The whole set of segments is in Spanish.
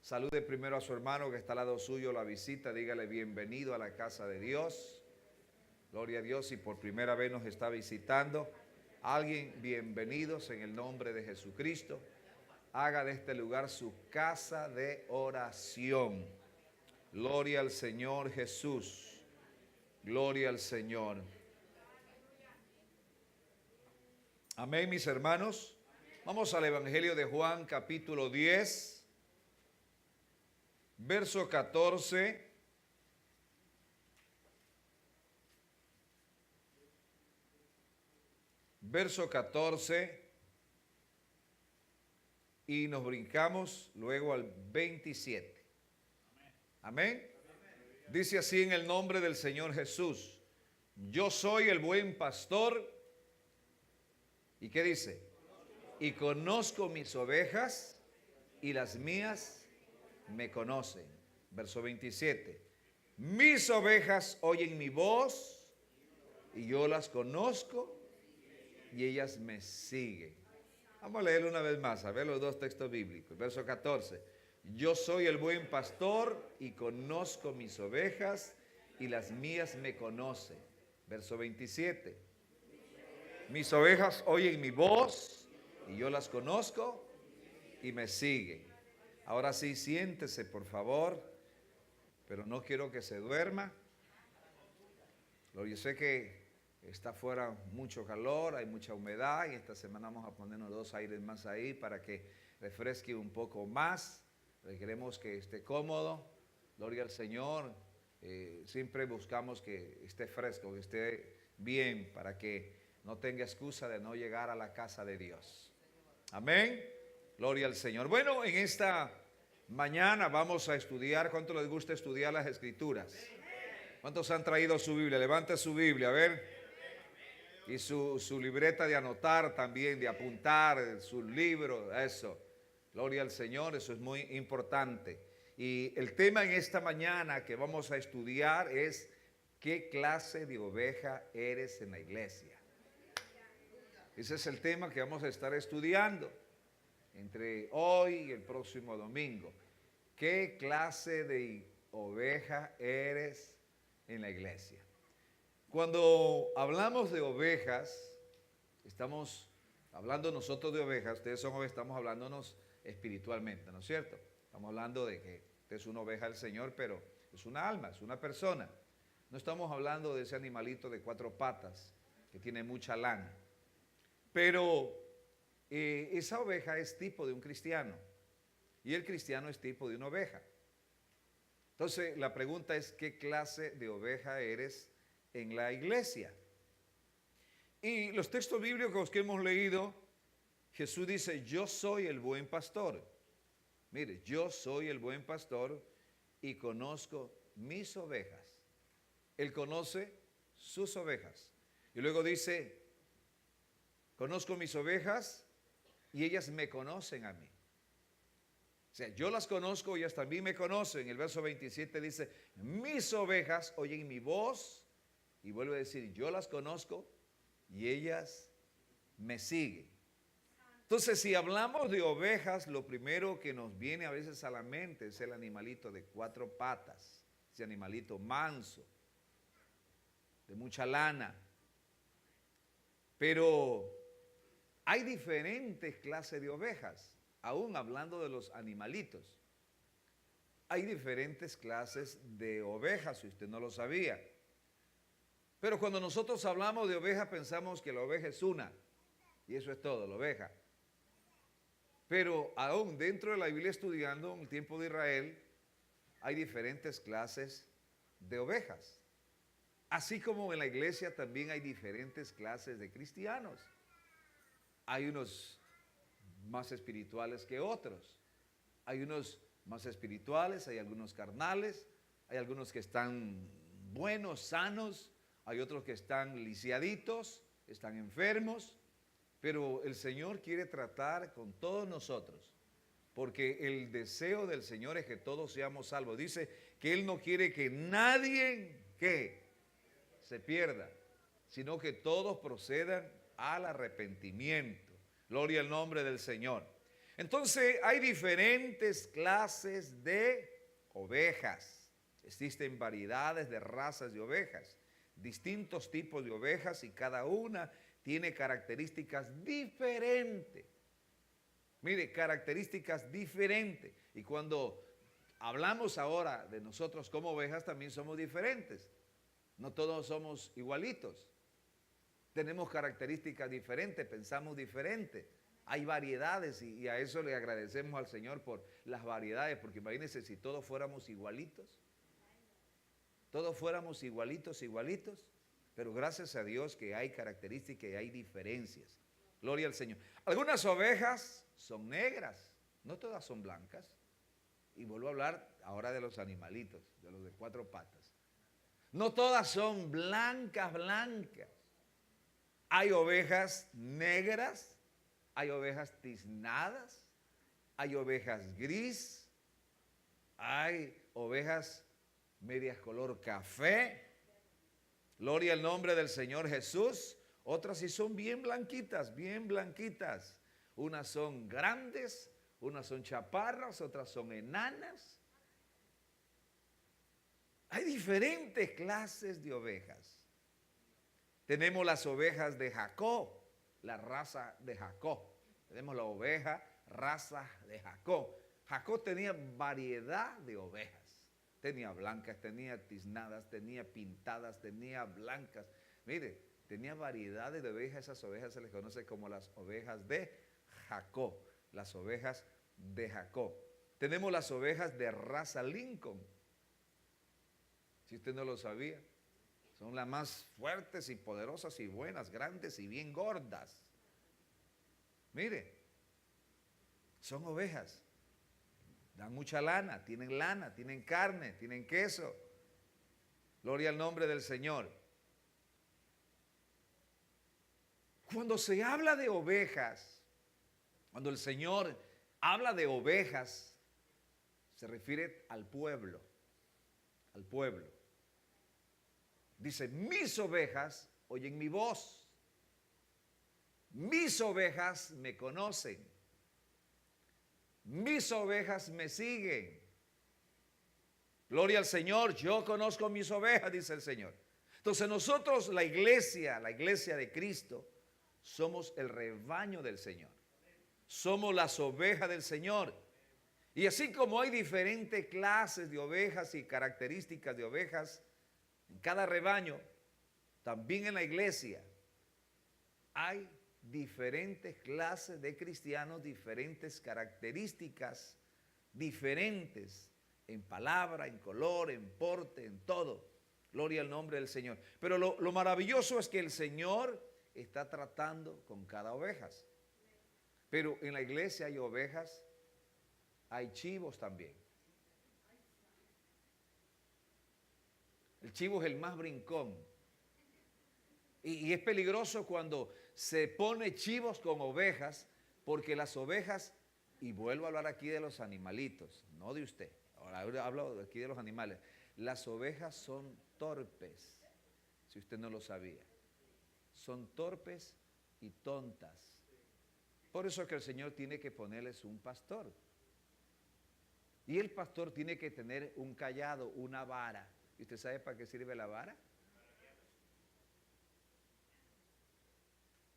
Salude primero a su hermano que está al lado suyo, la visita, dígale bienvenido a la casa de Dios. Gloria a Dios, si por primera vez nos está visitando alguien, bienvenidos en el nombre de Jesucristo. Haga de este lugar su casa de oración. Gloria al Señor Jesús. Gloria al Señor. Amén, mis hermanos. Vamos al Evangelio de Juan, capítulo 10, verso 14. Verso 14. Y nos brincamos luego al 27. Amén. Dice así en el nombre del Señor Jesús: yo soy el buen pastor. ¿Y qué dice? Y conozco mis ovejas y las mías me conocen. Verso 27. Mis ovejas oyen mi voz y yo las conozco y ellas me siguen. Vamos a leerlo una vez más, a ver los dos textos bíblicos. Verso 14. Yo soy el buen pastor y conozco mis ovejas y las mías me conocen. Verso 27. Mis ovejas oyen mi voz y yo las conozco y me siguen. Ahora sí, siéntese por favor, pero no quiero que se duerma. Yo sé que está afuera mucho calor, hay mucha humedad y esta semana vamos a ponernos 2 aires más ahí para que refresque un poco más. Queremos que esté cómodo, gloria al Señor. Siempre buscamos que esté fresco, que esté bien, para que no tenga excusa de no llegar a la casa de Dios. Amén, gloria al Señor. Bueno, en esta mañana vamos a estudiar. ¿Cuánto les gusta estudiar las Escrituras? ¿Cuántos han traído su Biblia? Levante su Biblia, a ver. Y su libreta de anotar también, de apuntar, su libro, eso. Gloria al Señor, eso es muy importante. Y el tema en esta mañana que vamos a estudiar es: ¿qué clase de oveja eres en la iglesia? Ese es el tema que vamos a estar estudiando entre hoy y el próximo domingo. ¿Qué clase de oveja eres en la iglesia? Cuando hablamos de ovejas, estamos hablando nosotros de ovejas. Ustedes son ovejas, estamos hablándonos espiritualmente, ¿no es cierto? Estamos hablando de que usted es una oveja del Señor, pero es una alma, es una persona. No estamos hablando de ese animalito de 4 patas que tiene mucha lana. Pero esa oveja es tipo de un cristiano y el cristiano es tipo de una oveja. Entonces la pregunta es: ¿qué clase de oveja eres en la iglesia? Y los textos bíblicos que hemos leído, Jesús dice: yo soy el buen pastor. Mire, yo soy el buen pastor y conozco mis ovejas. Él conoce sus ovejas. Y luego dice: conozco mis ovejas y ellas me conocen a mí. O sea, yo las conozco y ellas también me conocen. El verso 27 dice: mis ovejas oyen mi voz. Y vuelve a decir: yo las conozco y ellas me siguen. Entonces, si hablamos de ovejas, lo primero que nos viene a veces a la mente es el animalito de 4 patas, ese animalito manso, de mucha lana. Pero hay diferentes clases de ovejas, aún hablando de los animalitos. Hay diferentes clases de ovejas, si usted no lo sabía. Pero cuando nosotros hablamos de oveja, pensamos que la oveja es una, y eso es todo, la oveja. Pero aún dentro de la Biblia, estudiando en el tiempo de Israel, hay diferentes clases de ovejas. Así como en la iglesia también hay diferentes clases de cristianos. Hay unos más espirituales que otros. Hay unos más espirituales, hay algunos carnales, hay algunos que están buenos, sanos, hay otros que están lisiaditos, están enfermos. Pero el Señor quiere tratar con todos nosotros, porque el deseo del Señor es que todos seamos salvos. Dice que Él no quiere que nadie se pierda, sino que todos procedan al arrepentimiento. Gloria al nombre del Señor. Entonces hay diferentes clases de ovejas. Existen variedades de razas de ovejas, distintos tipos de ovejas y cada una tiene características diferentes. Mire, características diferentes. Y cuando hablamos ahora de nosotros como ovejas, también somos diferentes. No todos somos igualitos. Tenemos características diferentes, pensamos diferente. Hay variedades y a eso le agradecemos al Señor por las variedades, porque imagínense si todos fuéramos igualitos. Todos fuéramos igualitos, pero gracias a Dios que hay características y hay diferencias. Gloria al Señor. Algunas ovejas son negras, no todas son blancas. Y vuelvo a hablar ahora de los animalitos, de los de cuatro patas. No todas son blancas. Hay ovejas negras, hay ovejas tiznadas, hay ovejas gris, hay ovejas medias color café. Gloria al nombre del Señor Jesús. Otras sí son bien blanquitas. Unas son grandes, unas son chaparras, otras son enanas. Hay diferentes clases de ovejas. Tenemos las ovejas de Jacob, la raza de Jacob. Tenemos la oveja, raza de Jacob. Jacob tenía variedad de ovejas. Tenía blancas, tenía tiznadas, tenía pintadas, tenía blancas. Mire, tenía variedades de ovejas. Esas ovejas se les conoce como las ovejas de Jacob. Las ovejas de Jacob. Tenemos las ovejas de raza Lincoln. Si usted no lo sabía, son las más fuertes y poderosas y buenas, grandes y bien gordas. Mire, son ovejas. Dan mucha lana, tienen carne, tienen queso. Gloria al nombre del Señor. Cuando se habla de ovejas, cuando el Señor habla de ovejas, se refiere al pueblo. Al pueblo. Dice, mis ovejas oyen mi voz. Mis ovejas me conocen. Mis ovejas me siguen. Gloria al Señor, yo conozco mis ovejas, dice el Señor. Entonces nosotros, la iglesia de Cristo, somos el rebaño del Señor. Somos las ovejas del Señor. Y así como hay diferentes clases de ovejas y características de ovejas en cada rebaño, también en la iglesia hay diferentes clases de cristianos, diferentes características, diferentes en palabra, en color, en porte, en todo. Gloria al nombre del Señor. Pero lo maravilloso es que el Señor está tratando con cada oveja. Pero en la iglesia hay ovejas, hay chivos también. El chivo es el más brincón. Y es peligroso cuando se pone chivos con ovejas, porque las ovejas, y vuelvo a hablar aquí de los animalitos, no de usted, ahora hablo aquí de los animales, las ovejas son torpes, si usted no lo sabía, son torpes y tontas. Por eso es que el Señor tiene que ponerles un pastor. Y el pastor tiene que tener un cayado, una vara. ¿Y usted sabe para qué sirve la vara?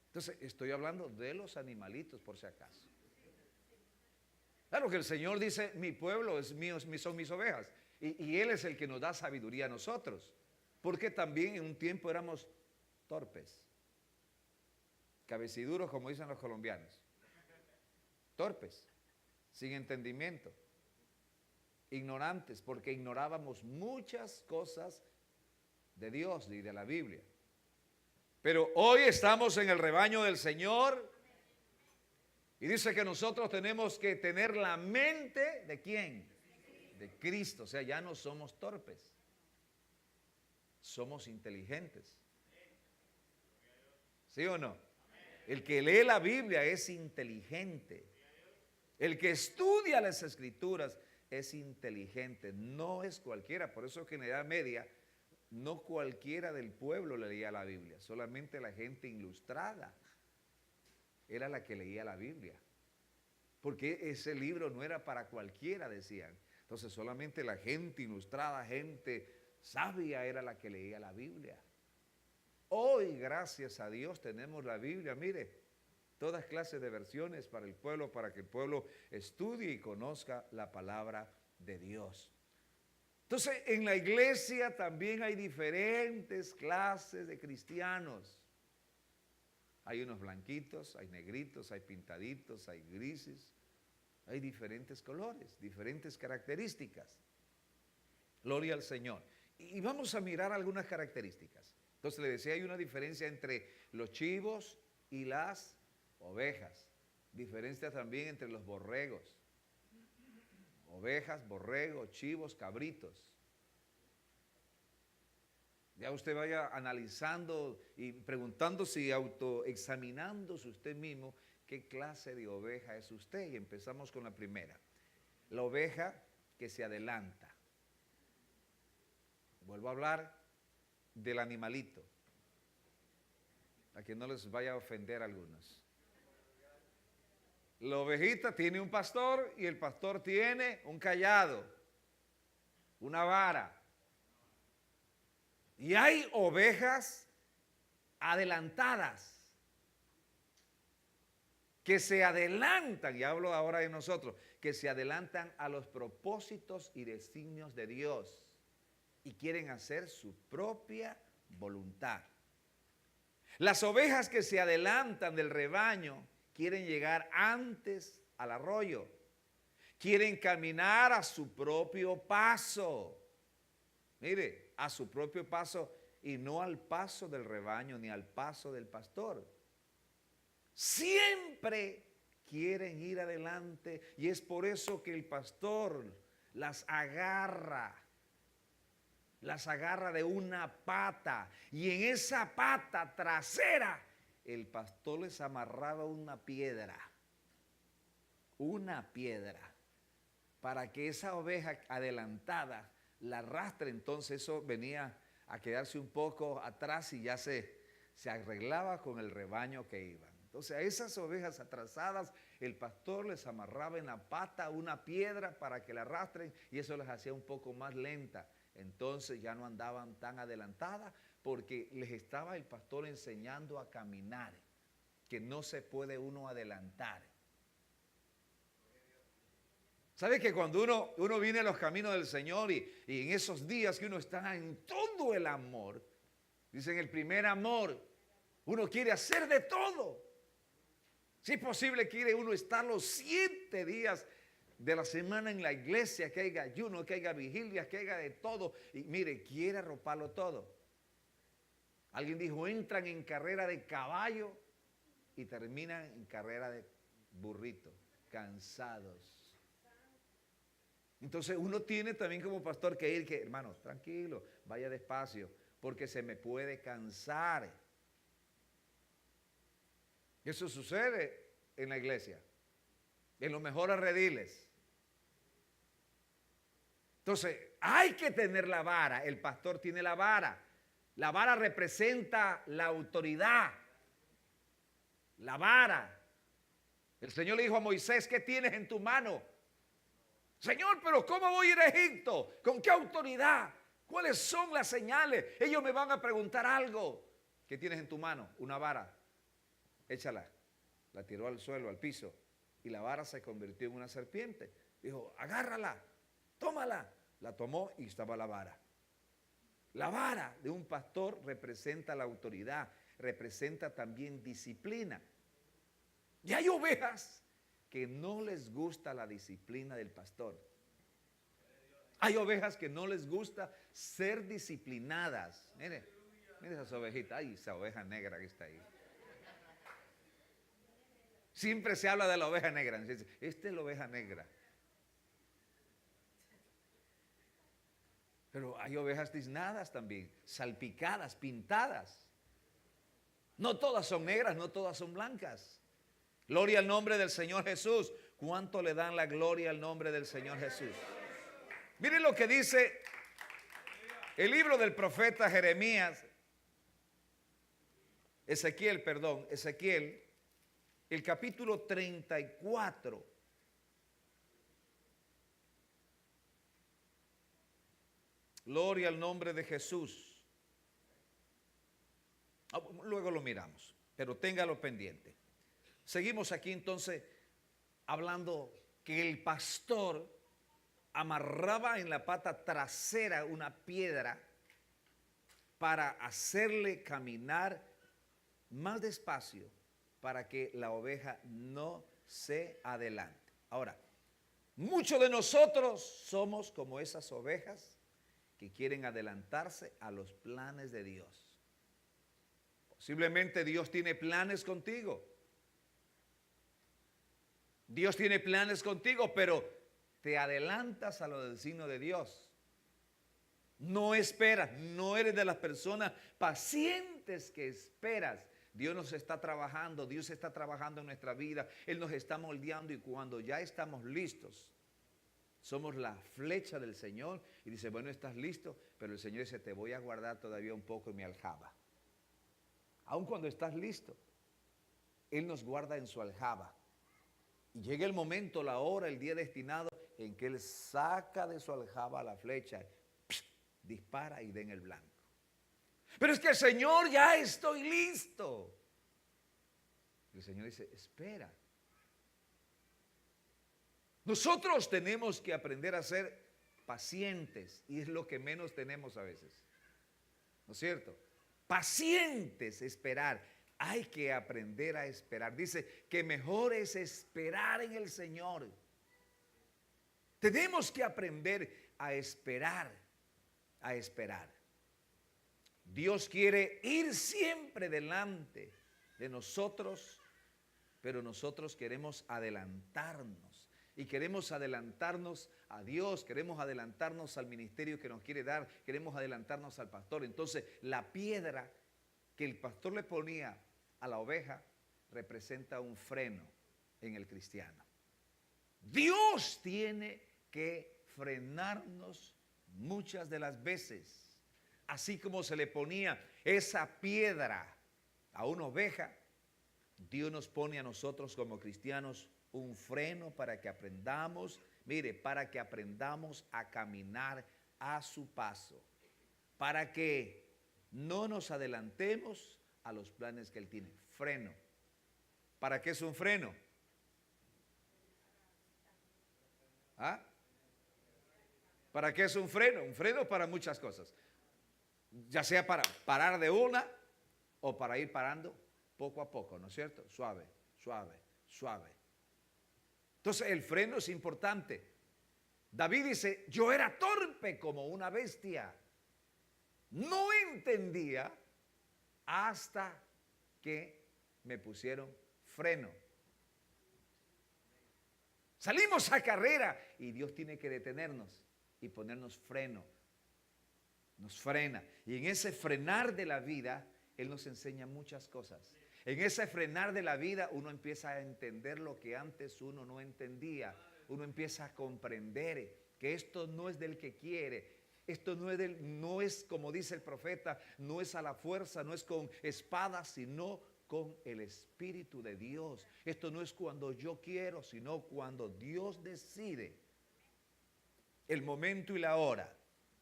Entonces, estoy hablando de los animalitos, por si acaso. Claro que el Señor dice, mi pueblo es mío, son mis ovejas. Y Él es el que nos da sabiduría a nosotros. Porque también en un tiempo éramos torpes. Cabeciduros, como dicen los colombianos. Torpes, sin entendimiento. Ignorantes, porque ignorábamos muchas cosas de Dios y de la Biblia. Pero hoy estamos en el rebaño del Señor y dice que nosotros tenemos que tener la mente ¿de quién? De Cristo. O sea, ya no somos torpes, somos inteligentes. ¿Sí o no? El que lee la Biblia es inteligente. El que estudia las Escrituras es inteligente, no es cualquiera. Por eso que en la Edad Media no cualquiera del pueblo leía la Biblia, solamente la gente ilustrada era la que leía la Biblia. porque ese libro no era para cualquiera, decían. Entonces solamente la gente ilustrada, gente sabia era la que leía la Biblia. Hoy, gracias a Dios, tenemos la Biblia, mire, todas clases de versiones para el pueblo, para que el pueblo estudie y conozca la palabra de Dios. Entonces, en la iglesia también hay diferentes clases de cristianos. Hay unos blanquitos, hay negritos, hay pintaditos, hay grises, hay diferentes colores, diferentes características. Gloria al Señor. Y vamos a mirar algunas características. Entonces le decía, hay una diferencia entre los chivos y las ovejas. Diferencia también entre los borregos. Ovejas, borregos, chivos, cabritos. Ya usted vaya analizando y preguntándose y autoexaminándose usted mismo qué clase de oveja es usted. Y empezamos con la primera. La oveja que se adelanta. Vuelvo a hablar del animalito, a que no les vaya a ofender a algunos. La ovejita tiene un pastor y el pastor tiene un cayado, una vara. Y hay ovejas adelantadas, que se adelantan, y hablo ahora de nosotros, que se adelantan a los propósitos y designios de Dios y quieren hacer su propia voluntad. Las ovejas que se adelantan del rebaño quieren llegar antes al arroyo, quieren caminar a su propio paso. Mire, a su propio paso y no al paso del rebaño ni al paso del pastor. Siempre quieren ir adelante y es por eso que el pastor las agarra de una pata y en esa pata trasera el pastor les amarraba una piedra para que esa oveja adelantada la arrastre. Entonces eso venía a quedarse un poco atrás y ya se arreglaba con el rebaño que iban. Entonces a esas ovejas atrasadas el pastor les amarraba en la pata una piedra para que la arrastren y eso les hacía un poco más lenta. Entonces ya no andaban tan adelantadas porque les estaba el pastor enseñando a caminar, que no se puede uno adelantar. ¿Sabe que cuando uno viene a los caminos del Señor y en esos días que uno está en todo el amor, dicen el primer amor, uno quiere hacer de todo. Si es posible, quiere uno estar los 7 días de la semana en la iglesia, que haya ayuno, que haya vigilias, que haya de todo. Y mire, quiere arroparlo todo. Alguien dijo, entran en carrera de caballo y terminan en carrera de burrito, cansados. Entonces uno tiene también como pastor que ir, que hermanos, tranquilo, vaya despacio, porque se me puede cansar. Eso sucede en la iglesia, en los mejores rediles. Entonces, hay que tener la vara. El pastor tiene la vara. La vara representa la autoridad. La vara. El Señor le dijo a Moisés, ¿qué tienes en tu mano? Señor, pero ¿cómo voy a ir a Egipto? ¿Con qué autoridad? ¿Cuáles son las señales? Ellos me van a preguntar algo. ¿Qué tienes en tu mano? Una vara. Échala. La tiró al suelo, al piso. Y la vara se convirtió en una serpiente. Dijo, agárrala, tómala. La tomó y estaba la vara. La vara de un pastor representa la autoridad, representa también disciplina. Y hay ovejas que no les gusta la disciplina del pastor. Hay ovejas que no les gusta ser disciplinadas. Mire esas ovejitas. Ay, esa oveja negra que está ahí. Siempre se habla de la oveja negra. Esta es la oveja negra. Pero hay ovejas tiznadas también, salpicadas, pintadas. No todas son negras, no todas son blancas. Gloria al nombre del Señor Jesús. ¿Cuánto le dan la gloria al nombre del Señor Jesús? Miren lo que dice el libro del profeta Jeremías. Ezequiel, el capítulo 34. Gloria al nombre de Jesús. Luego lo miramos, pero téngalo pendiente. Seguimos aquí entonces hablando que el pastor amarraba en la pata trasera una piedra para hacerle caminar más despacio para que la oveja no se adelante. Ahora, muchos de nosotros somos como esas ovejas que quieren adelantarse a los planes de Dios. Posiblemente Dios tiene planes contigo. Dios tiene planes contigo, pero te adelantas a lo del signo de Dios. No esperas, no eres de las personas pacientes que esperas. Dios nos está trabajando, Dios está trabajando en nuestra vida, Él nos está moldeando y cuando ya estamos listos, somos la flecha del Señor y dice, bueno, estás listo, pero el Señor dice, te voy a guardar todavía un poco en mi aljaba. Aun cuando estás listo, Él nos guarda en su aljaba. Y llega el momento, la hora, el día destinado en que Él saca de su aljaba la flecha, dispara y da en el blanco. Pero es que el Señor, ya estoy listo. El Señor dice, espera. Nosotros tenemos que aprender a ser pacientes y es lo que menos tenemos a veces. ¿No es cierto? Pacientes, esperar. Hay que aprender a esperar. Dice que mejor es esperar en el Señor. Tenemos que aprender a esperar, a esperar. Dios quiere ir siempre delante de nosotros, pero nosotros queremos adelantarnos. Y queremos adelantarnos a Dios, queremos adelantarnos al ministerio que nos quiere dar, queremos adelantarnos al pastor. Entonces, la piedra que el pastor le ponía a la oveja representa un freno en el cristiano. Dios tiene que frenarnos muchas de las veces. Así como se le ponía esa piedra a una oveja, Dios nos pone a nosotros como cristianos un freno para que aprendamos, mire, para que aprendamos a caminar a su paso, para que no nos adelantemos a los planes que Él tiene. Freno. ¿Para qué es un freno? ¿Ah? ¿Para qué es un freno? Un freno para muchas cosas. Ya sea para parar de una o para ir parando poco a poco, ¿no es cierto? Suave, suave, suave. Entonces el freno es importante. David dice, yo era torpe como una bestia. No entendía hasta que me pusieron freno. Salimos a carrera y Dios tiene que detenernos y ponernos freno. Nos frena. Y en ese frenar de la vida, Él nos enseña muchas cosas. En ese frenar de la vida, uno empieza a entender lo que antes uno no entendía. Uno empieza a comprender que esto no es del que quiere. Esto no es como dice el profeta, no es a la fuerza, no es con espada, sino con el Espíritu de Dios. Esto no es cuando yo quiero, sino cuando Dios decide el momento y la hora.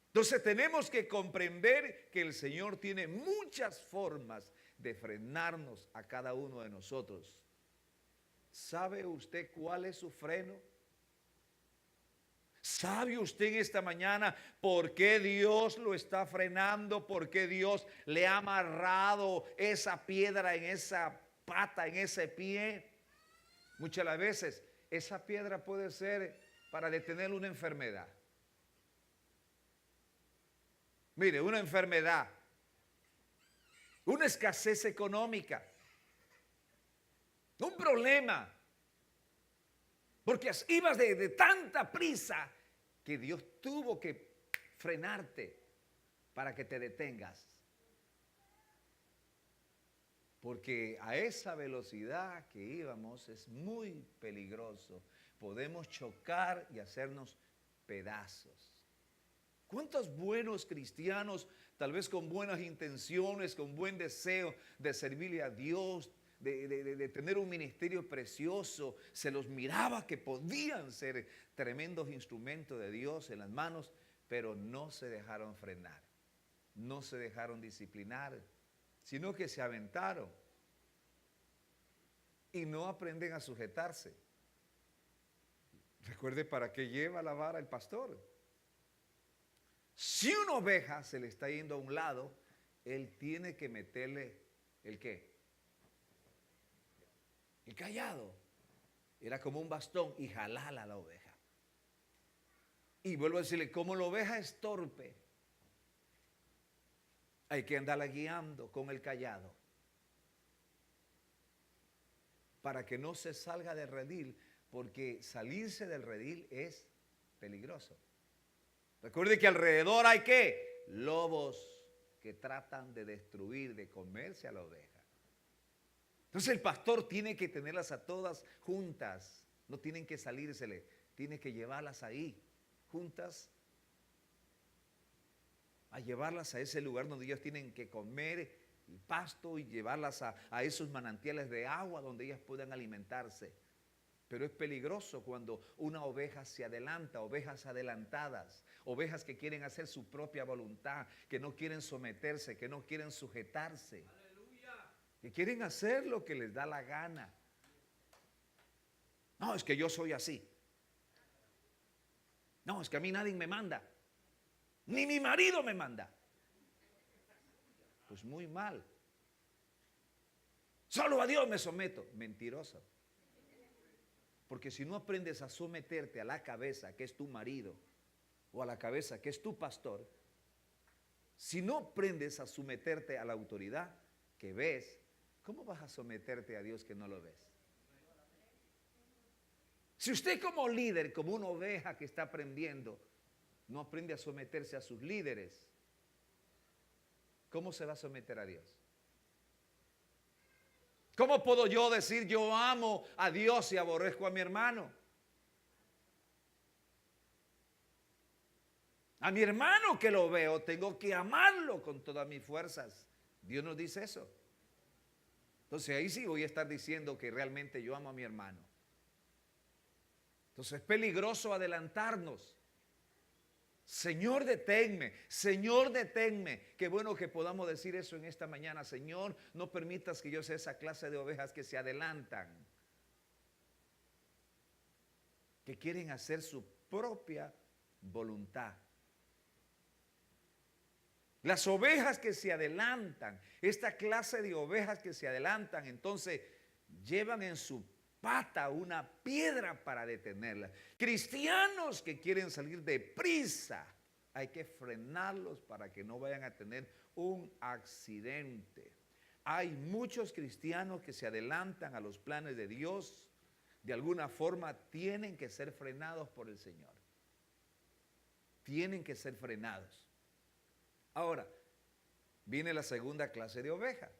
Entonces tenemos que comprender que el Señor tiene muchas formas de frenarnos a cada uno de nosotros. ¿Sabe usted cuál es su freno? ¿Sabe usted en esta mañana por qué Dios lo está frenando? ¿Por qué Dios le ha amarrado esa piedra en esa pata, en ese pie? Muchas de las veces esa piedra puede ser para detener una enfermedad. Mire, una enfermedad, una escasez económica, un problema, porque ibas de tanta prisa que Dios tuvo que frenarte para que te detengas. Porque a esa velocidad que íbamos es muy peligroso. Podemos chocar y hacernos pedazos. ¿Cuántos buenos cristianos, tal vez con buenas intenciones, con buen deseo de servirle a Dios, de tener un ministerio precioso, se los miraba que podían ser tremendos instrumentos de Dios en las manos, pero no se dejaron frenar, no se dejaron disciplinar, sino que se aventaron y no aprenden a sujetarse. Recuerde para qué lleva la vara el pastor. Si una oveja se le está yendo a un lado, él tiene que meterle ¿el qué? El cayado. Era como un bastón y jalarla a la oveja. Y vuelvo a decirle, como la oveja es torpe, hay que andarla guiando con el cayado para que no se salga del redil, porque salirse del redil es peligroso. Recuerde que alrededor hay ¿qué? Lobos que tratan de destruir, de comerse a la oveja. Entonces el pastor tiene que tenerlas a todas juntas, no tienen que salírsele, tiene que llevarlas ahí, juntas, a llevarlas a ese lugar donde ellos tienen que comer el pasto y llevarlas a esos manantiales de agua donde ellas puedan alimentarse. Pero es peligroso cuando una oveja se adelanta, ovejas adelantadas, ovejas que quieren hacer su propia voluntad, que no quieren someterse, que no quieren sujetarse, que quieren hacer lo que les da la gana. No, es que yo soy así. No, es que a mí nadie me manda. Ni mi marido me manda. Pues muy mal. Solo a Dios me someto. Mentiroso. Porque si no aprendes a someterte a la cabeza que es tu marido o a la cabeza que es tu pastor, si no aprendes a someterte a la autoridad que ves, ¿cómo vas a someterte a Dios que no lo ves? Si usted como líder, como una oveja que está aprendiendo, no aprende a someterse a sus líderes, ¿cómo se va a someter a Dios? ¿Cómo puedo yo decir yo amo a Dios y aborrezco a mi hermano? A mi hermano que lo veo, tengo que amarlo con todas mis fuerzas. Dios nos dice eso. Entonces ahí sí voy a estar diciendo que realmente yo amo a mi hermano. Entonces es peligroso adelantarnos. Señor, deténme, Señor, deténme. Qué bueno que podamos decir eso en esta mañana. Señor, no permitas que yo sea esa clase de ovejas que se adelantan, que quieren hacer su propia voluntad. Las ovejas que se adelantan, esta clase de ovejas que se adelantan, entonces llevan en su pata una piedra para detenerla. Cristianos que quieren salir deprisa, hay que frenarlos para que no vayan a tener un accidente. Hay muchos cristianos que se adelantan a los planes de Dios, de alguna forma tienen que ser frenados por el Señor. Tienen que ser frenados. Ahora, viene la segunda clase de oveja.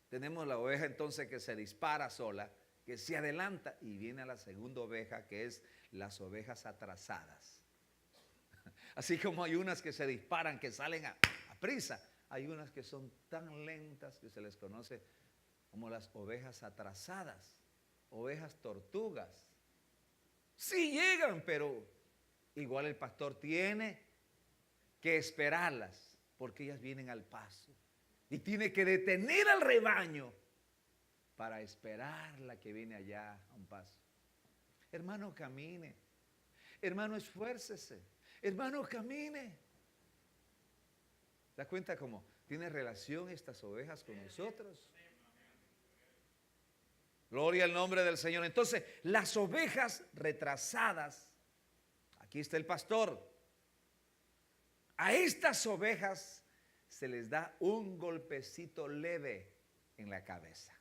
Tenemos la oveja entonces que se dispara sola, que se adelanta, y viene la segunda oveja que es las ovejas atrasadas. Así como hay unas que se disparan, que salen a prisa, hay unas que son tan lentas que se les conoce como las ovejas atrasadas, ovejas tortugas. Sí llegan, pero igual el pastor tiene que esperarlas, porque ellas vienen al paso y tiene que detener al rebaño para esperar la que viene allá a un paso. Hermano, camine. Hermano, esfuércese. Hermano, camine. ¿Da cuenta cómo tiene relación estas ovejas con nosotros? Gloria al nombre del Señor. Entonces, las ovejas retrasadas, aquí está el pastor. A estas ovejas se les da un golpecito leve en la cabeza.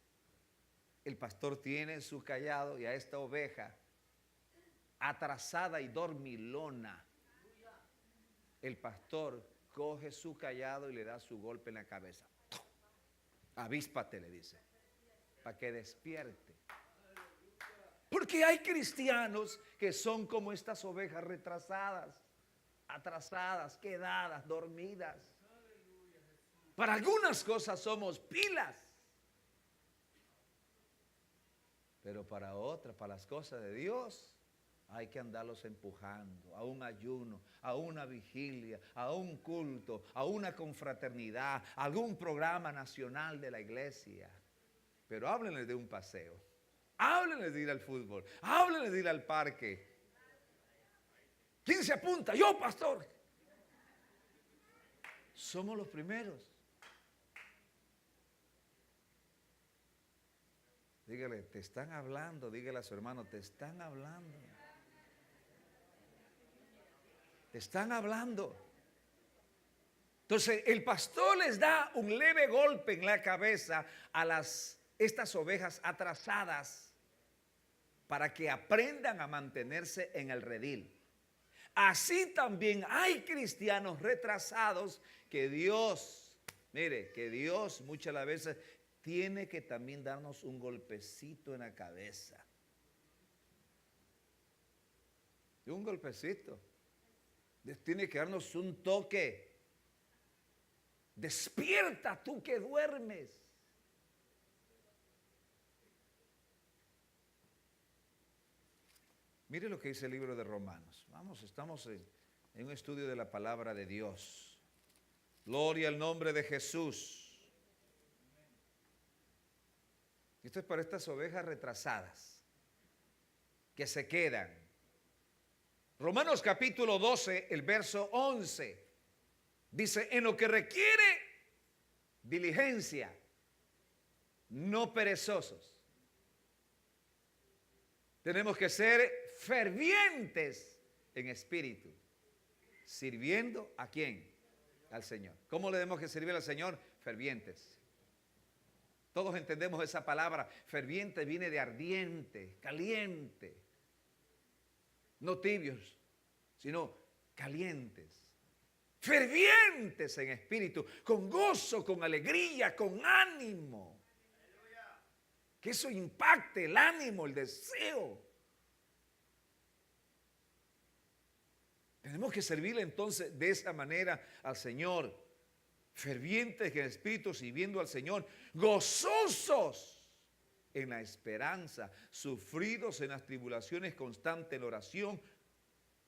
El pastor tiene su cayado y a esta oveja atrasada y dormilona, el pastor coge su cayado y le da su golpe en la cabeza. Avíspate, le dice, para que despierte. Porque hay cristianos que son como estas ovejas retrasadas, atrasadas, quedadas, dormidas. Para algunas cosas somos pilas, pero para otras, para las cosas de Dios, hay que andarlos empujando a un ayuno, a una vigilia, a un culto, a una confraternidad, a algún programa nacional de la iglesia. Pero háblenles de un paseo, háblenles de ir al fútbol, háblenles de ir al parque. ¿Quién se apunta? Yo, pastor. Somos los primeros. Dígale, te están hablando, dígale a su hermano, te están hablando. Te están hablando. Entonces, el pastor les da un leve golpe en la cabeza a estas ovejas atrasadas para que aprendan a mantenerse en el redil. Así también hay cristianos retrasados que Dios, mire, que Dios muchas las veces tiene que también darnos un golpecito en la cabeza. Un golpecito. Tiene que darnos un toque. Despierta tú que duermes. Mire lo que dice el libro de Romanos. Vamos, estamos en un estudio de la palabra de Dios. Gloria al nombre de Jesús. Esto es para estas ovejas retrasadas que se quedan. Romanos capítulo 12, el verso 11, dice, en lo que requiere diligencia, no perezosos. Tenemos que ser fervientes en espíritu, sirviendo ¿a quién? Al Señor. ¿Cómo le debemos que servir al Señor? Fervientes. Todos entendemos esa palabra. Ferviente viene de ardiente, caliente. No tibios, sino calientes. Fervientes en espíritu, con gozo, con alegría, con ánimo. Que eso impacte el ánimo, el deseo. Tenemos que servirle entonces de esa manera al Señor. Fervientes en espíritu, sirviendo al Señor. Gozosos en la esperanza, sufridos en las tribulaciones, constante en oración,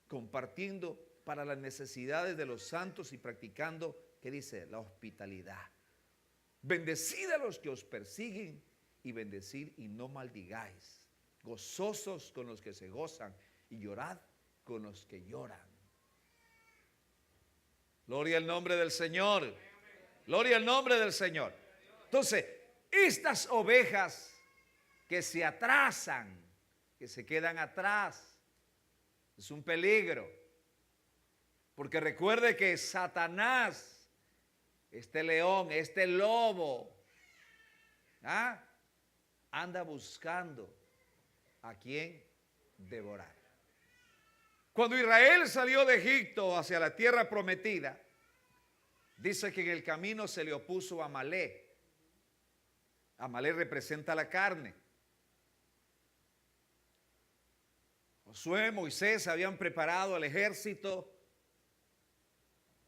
compartiendo para las necesidades de los santos y practicando, ¿qué dice? La hospitalidad. Bendecid a los que os persiguen y bendecid y no maldigáis. Gozosos con los que se gozan y llorad con los que lloran. Gloria al nombre del Señor. Gloria al nombre del Señor. Entonces, estas ovejas que se atrasan, que se quedan atrás, es un peligro. Porque recuerde que Satanás, este león, este lobo, anda buscando a quién devorar. Cuando Israel salió de Egipto hacia la tierra prometida, dice que en el camino se le opuso Amalek. Amalek representa la carne. Josué, Moisés habían preparado el ejército.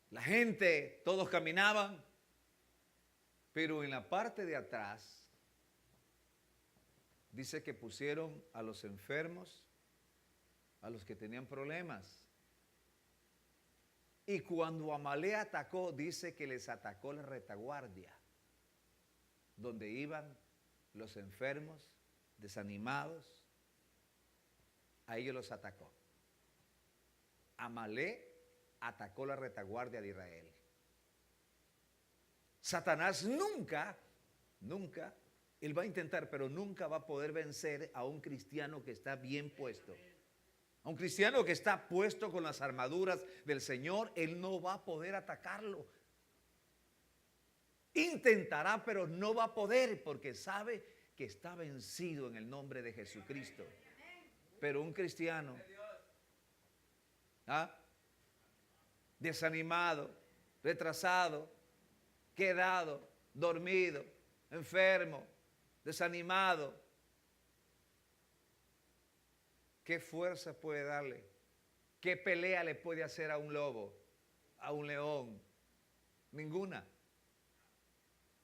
La gente, todos caminaban. Pero en la parte de atrás, dice que pusieron a los enfermos, a los que tenían problemas. Y cuando Amalek atacó, dice que les atacó la retaguardia, donde iban los enfermos, desanimados. A ellos los atacó. Amalek atacó la retaguardia de Israel. Satanás nunca, él va a intentar, pero nunca va a poder vencer a un cristiano que está bien puesto. A un cristiano que está puesto con las armaduras del Señor, él no va a poder atacarlo. Intentará, pero no va a poder, porque sabe que está vencido en el nombre de Jesucristo. Pero un cristiano desanimado, retrasado, quedado, dormido, enfermo, desanimado, ¿qué fuerza puede darle? ¿Qué pelea le puede hacer a un lobo, a un león? Ninguna.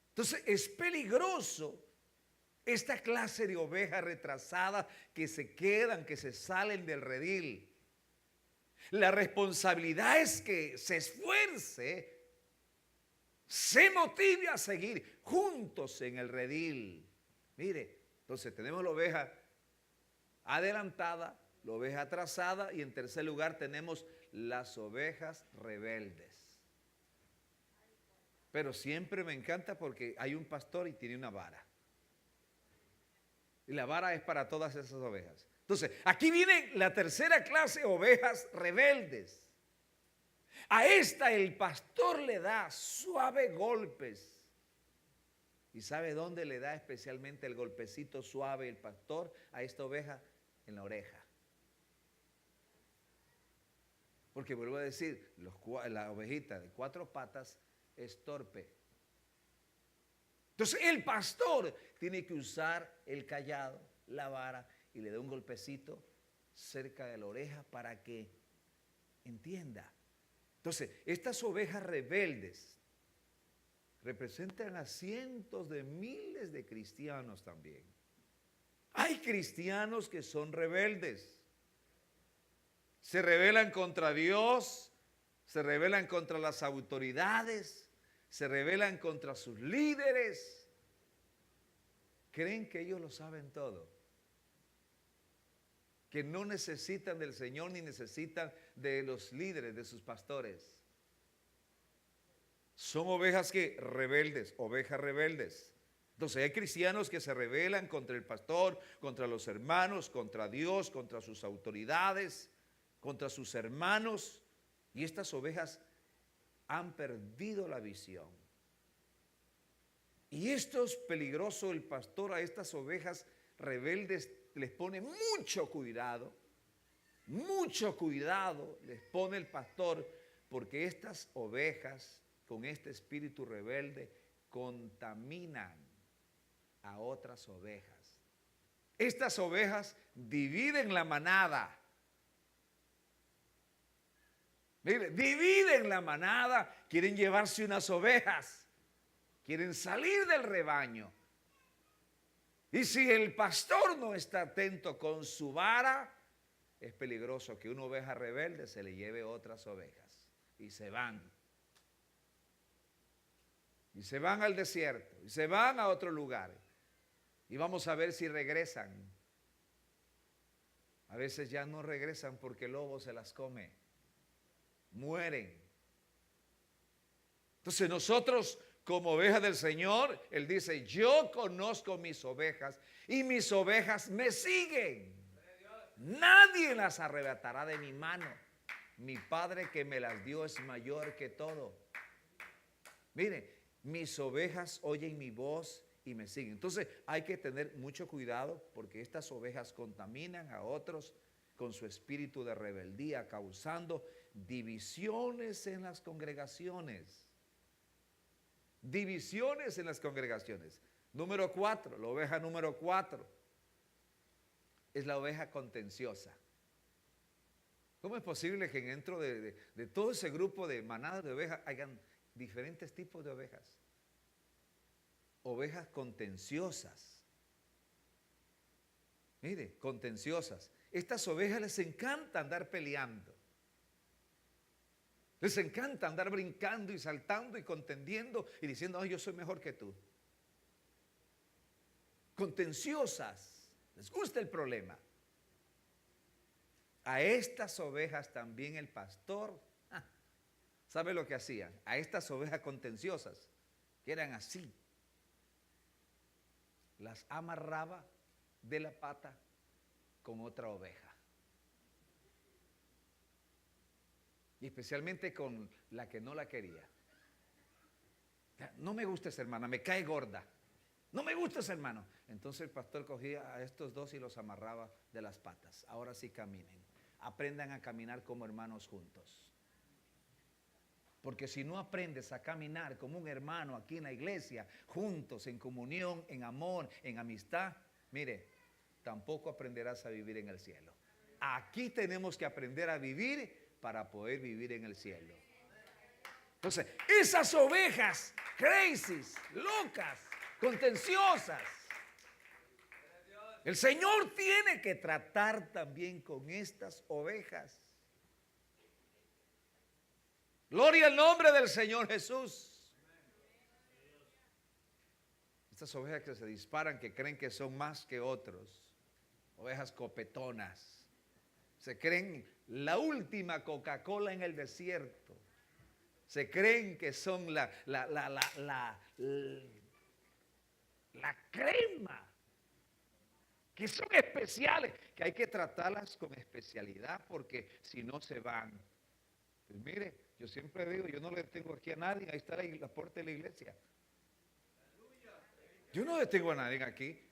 Entonces es peligroso Esta clase de ovejas retrasadas que se quedan, que se salen del redil. La responsabilidad es que se esfuerce, se motive a seguir juntos en el redil. Mire, entonces tenemos la oveja adelantada, la oveja atrasada y en tercer lugar tenemos las ovejas rebeldes. Pero siempre me encanta porque hay un pastor y tiene una vara. Y la vara es para todas esas ovejas. Entonces, aquí viene la tercera clase de ovejas rebeldes. A esta el pastor le da suaves golpes. ¿Y sabe dónde le da especialmente el golpecito suave el pastor a esta oveja? En la oreja. Porque vuelvo a decir, la ovejita de 4 patas es torpe. Entonces el pastor tiene que usar el cayado, la vara, y le da un golpecito cerca de la oreja para que entienda. Entonces, estas ovejas rebeldes representan a cientos de miles de cristianos también. Hay cristianos que son rebeldes. Se rebelan contra Dios, se rebelan contra las autoridades, se rebelan contra sus líderes. Creen que ellos lo saben todo. Que no necesitan del Señor ni necesitan de los líderes, de sus pastores. Son ovejas rebeldes, ovejas rebeldes. Entonces hay cristianos que se rebelan contra el pastor, contra los hermanos, contra Dios, contra sus autoridades, contra sus hermanos. Y estas ovejas han perdido la visión. Y esto es peligroso. El pastor a estas ovejas rebeldes les pone mucho cuidado les pone el pastor, porque estas ovejas con este espíritu rebelde contaminan a otras ovejas. Estas ovejas dividen la manada. Mire, dividen la manada, quieren llevarse unas ovejas, quieren salir del rebaño. Y si el pastor no está atento con su vara, es peligroso que una oveja rebelde se le lleve otras ovejas. Y se van. Y se van al desierto. Y se van a otro lugar. Y vamos a ver si regresan. A veces ya no regresan porque el lobo se las come. Mueren. Entonces nosotros, como ovejas del Señor, Él dice, yo conozco mis ovejas y mis ovejas me siguen. Nadie las arrebatará de mi mano. Mi Padre que me las dio es mayor que todo. Mire, mis ovejas oyen mi voz y me siguen. Entonces hay que tener mucho cuidado porque estas ovejas contaminan a otros con su espíritu de rebeldía, causando divisiones en las congregaciones. Divisiones en las congregaciones. Número 4, la oveja número 4 es la oveja contenciosa. ¿Cómo es posible que dentro de todo ese grupo de manadas de ovejas hayan diferentes tipos de ovejas? Ovejas contenciosas. Mire, contenciosas. Estas ovejas les encanta andar peleando. Les encanta andar brincando y saltando y contendiendo y diciendo, ay, yo soy mejor que tú. Contenciosas. Les gusta el problema. A estas ovejas también el pastor, ¿sabe lo que hacían? A estas ovejas contenciosas, que eran así, las amarraba de la pata con otra oveja. Y especialmente con la que no la quería. No me gusta esa hermana, me cae gorda. No me gusta ese hermano. Entonces el pastor cogía a estos dos y los amarraba de las patas. Ahora sí caminen. Aprendan a caminar como hermanos juntos. Porque si no aprendes a caminar como un hermano aquí en la iglesia, juntos, en comunión, en amor, en amistad, mire, tampoco aprenderás a vivir en el cielo. Aquí tenemos que aprender a vivir para poder vivir en el cielo. Entonces, esas ovejas crazy, locas, contenciosas, El Señor tiene que tratar también con estas ovejas. Gloria al nombre del Señor Jesús. Estas ovejas que se disparan, que creen que son más que otros. Ovejas copetonas. Se creen la última Coca-Cola en el desierto. Se creen que son la crema. Que son especiales. Que hay que tratarlas con especialidad porque si no se van. Pues mire, yo siempre digo, yo no le detengo aquí a nadie. Ahí está la puerta de la iglesia. Yo no detengo a nadie aquí.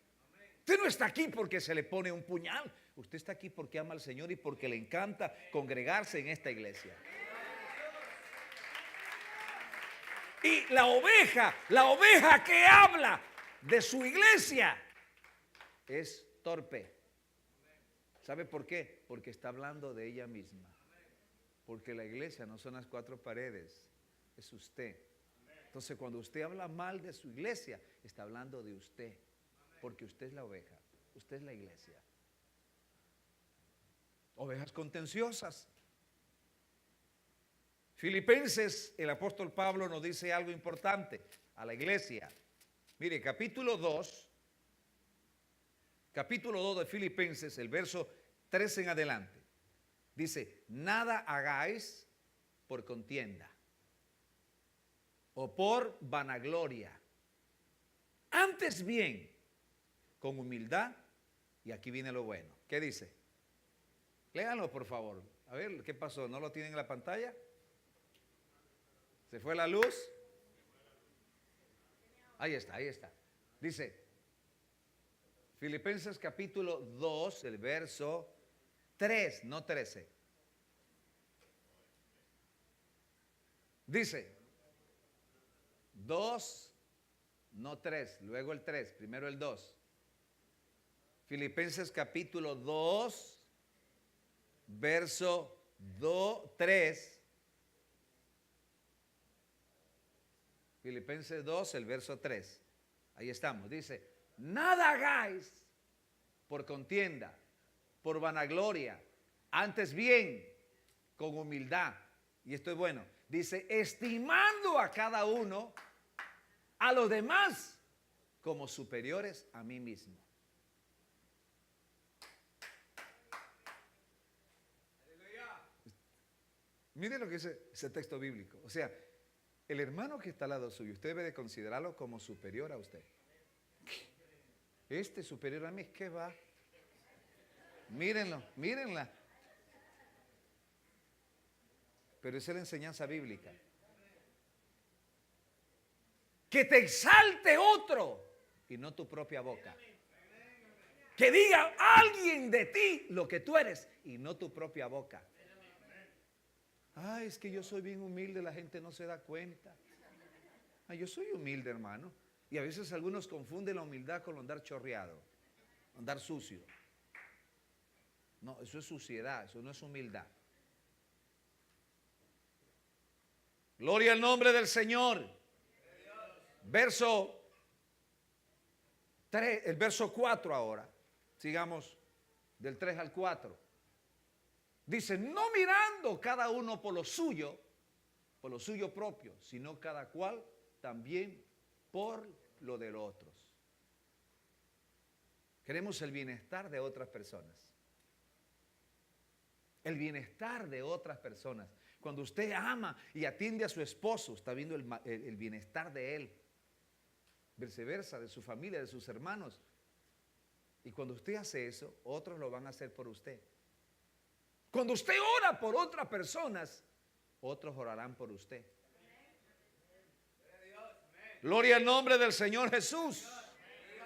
Usted no está aquí porque se le pone un puñal. Usted está aquí porque ama al Señor y porque le encanta congregarse en esta iglesia. Y la oveja que habla de su iglesia es torpe. ¿Sabe por qué? Porque está hablando de ella misma. Porque la iglesia no son las cuatro paredes, es usted. Entonces cuando usted habla mal de su iglesia, está hablando de usted. Porque usted es la oveja, usted es la iglesia. Ovejas contenciosas. Filipenses, el apóstol Pablo nos dice algo importante a la iglesia. Mire, capítulo 2 de Filipenses, el verso 3 en adelante. Dice, nada hagáis por contienda o por vanagloria. Antes bien, con humildad, y aquí viene lo bueno. ¿Qué dice? Léanlo, por favor. A ver, ¿qué pasó? ¿No lo tienen en la pantalla? ¿Se fue la luz? Ahí está, ahí está. Dice, Filipenses capítulo 2, el verso 3, no 13. Dice, 2, no 3, luego el 3, primero el 2. Filipenses capítulo 2, verso 3. Filipenses 2, el verso 3. Ahí estamos. Dice, nada hagáis por contienda, por vanagloria, antes bien, con humildad. Y esto es bueno. Dice, estimando a cada uno, a los demás, como superiores a mí mismo. Mire lo que dice ese texto bíblico. O sea, el hermano que está al lado suyo, usted debe de considerarlo como superior a usted. Este superior a mí, ¿qué va? Mírenlo, mírenla. Pero esa es la enseñanza bíblica. Que te exalte otro y no tu propia boca. Que diga alguien de ti lo que tú eres y no tu propia boca. Ay, es que yo soy bien humilde, la gente no se da cuenta. Ay, yo soy humilde, hermano. Y a veces algunos confunden la humildad con andar chorreado, andar sucio. No, eso es suciedad, eso no es humildad. Gloria al nombre del Señor. Verso 3, el verso 4 ahora. Sigamos del 3 al 4. Dice, no mirando cada uno por lo suyo propio, sino cada cual también por lo de los otros. Queremos el bienestar de otras personas. El bienestar de otras personas. Cuando usted ama y atiende a su esposo, está viendo el bienestar de él. Viceversa, de su familia, de sus hermanos. Y cuando usted hace eso, otros lo van a hacer por usted. Cuando usted ora por otras personas, otros orarán por usted. Gloria al nombre del Señor Jesús.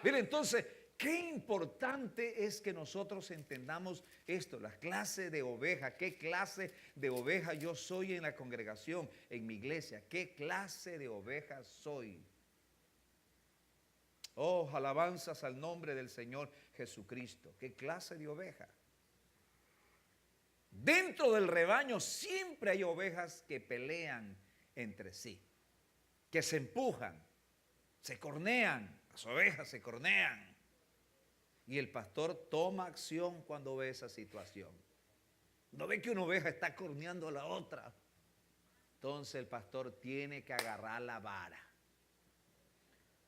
Mire, entonces, qué importante es que nosotros entendamos esto, la clase de oveja. ¿Qué clase de oveja yo soy en la congregación, en mi iglesia? ¿Qué clase de oveja soy? Oh, alabanzas al nombre del Señor Jesucristo. ¿Qué clase de oveja? Dentro del rebaño siempre hay ovejas que pelean entre sí, que se empujan, se cornean, las ovejas se cornean. Y el pastor toma acción cuando ve esa situación. No ve que una oveja está corneando a la otra. Entonces el pastor tiene que agarrar la vara.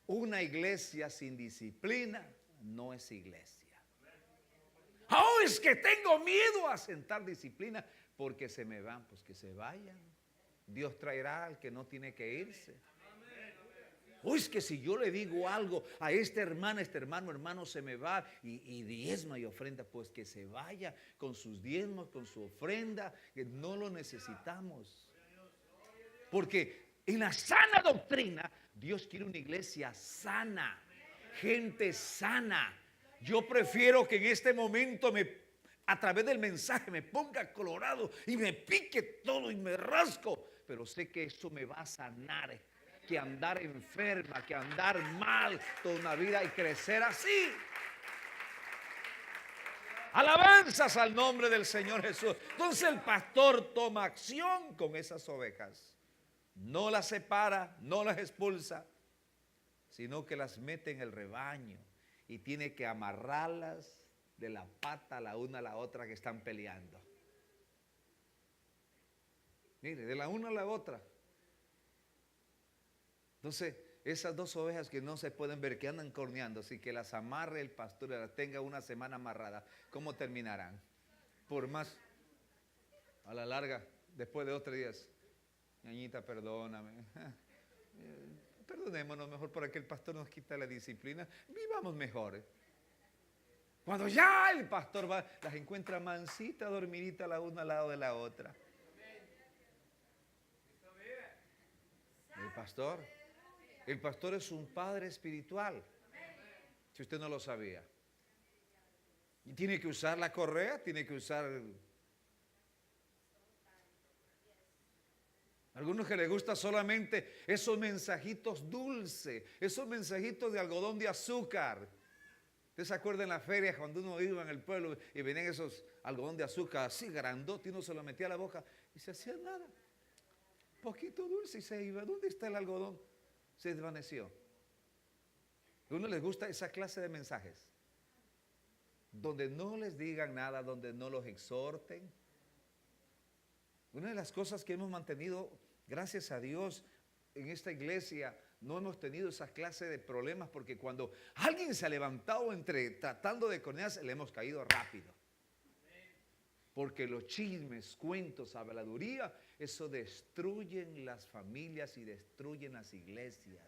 Una iglesia sin disciplina no es iglesia. Oh, es que tengo miedo a sentar disciplina porque se me van. Pues que se vayan. Dios traerá al que no tiene que irse. Oh, es que si yo le digo algo a este hermano se me va y diezma y ofrenda, pues que se vaya con sus diezmos, con su ofrenda, que no lo necesitamos. Porque en la sana doctrina, Dios quiere una iglesia sana, gente sana. Yo prefiero que en este momento a través del mensaje me ponga colorado y me pique todo y me rasco, pero sé que eso me va a sanar, que andar enferma, que andar mal toda una vida y crecer así. Alabanzas al nombre del Señor Jesús. Entonces el pastor toma acción con esas ovejas. No las separa, no las expulsa, sino que las mete en el rebaño y tiene que amarrarlas de la pata la una a la otra que están peleando. Mire, de la una a la otra. Entonces, esas dos ovejas que no se pueden ver, que andan corneando, así que las amarre el pastor y las tenga una semana amarradas, ¿cómo terminarán? Por más, a la larga, después de 2 o 3 días, ñañita, perdóname. Perdonémonos mejor para que el pastor nos quita la disciplina. Vivamos mejor. Cuando ya el pastor va, las encuentra mansita, dormidita la una al lado de la otra. El pastor es un padre espiritual. Si usted no lo sabía. Y tiene que usar la correa, tiene que usar. Algunos que les gusta solamente esos mensajitos dulces, esos mensajitos de algodón de azúcar. ¿Usted se acuerda en la feria cuando uno iba en el pueblo y venían esos algodón de azúcar así grandote y uno se lo metía a la boca y se hacía nada? Poquito dulce y se iba. ¿Dónde está el algodón? Se desvaneció. A uno les gusta esa clase de mensajes, donde no les digan nada, donde no los exhorten. Una de las cosas que hemos mantenido, gracias a Dios, en esta iglesia, no hemos tenido esa clase de problemas, porque cuando alguien se ha levantado tratando de cornearse, le hemos caído rápido. Porque los chismes, cuentos, habladuría, eso destruyen las familias y destruyen las iglesias.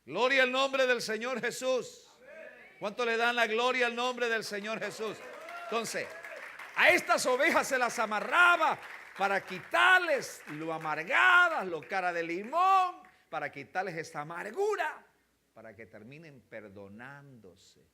Gloria al nombre del Señor Jesús. ¿Cuánto le dan la gloria al nombre del Señor Jesús? Entonces, a estas ovejas se las amarraba para quitarles lo amargadas, lo cara de limón, para quitarles esta amargura, para que terminen perdonándose,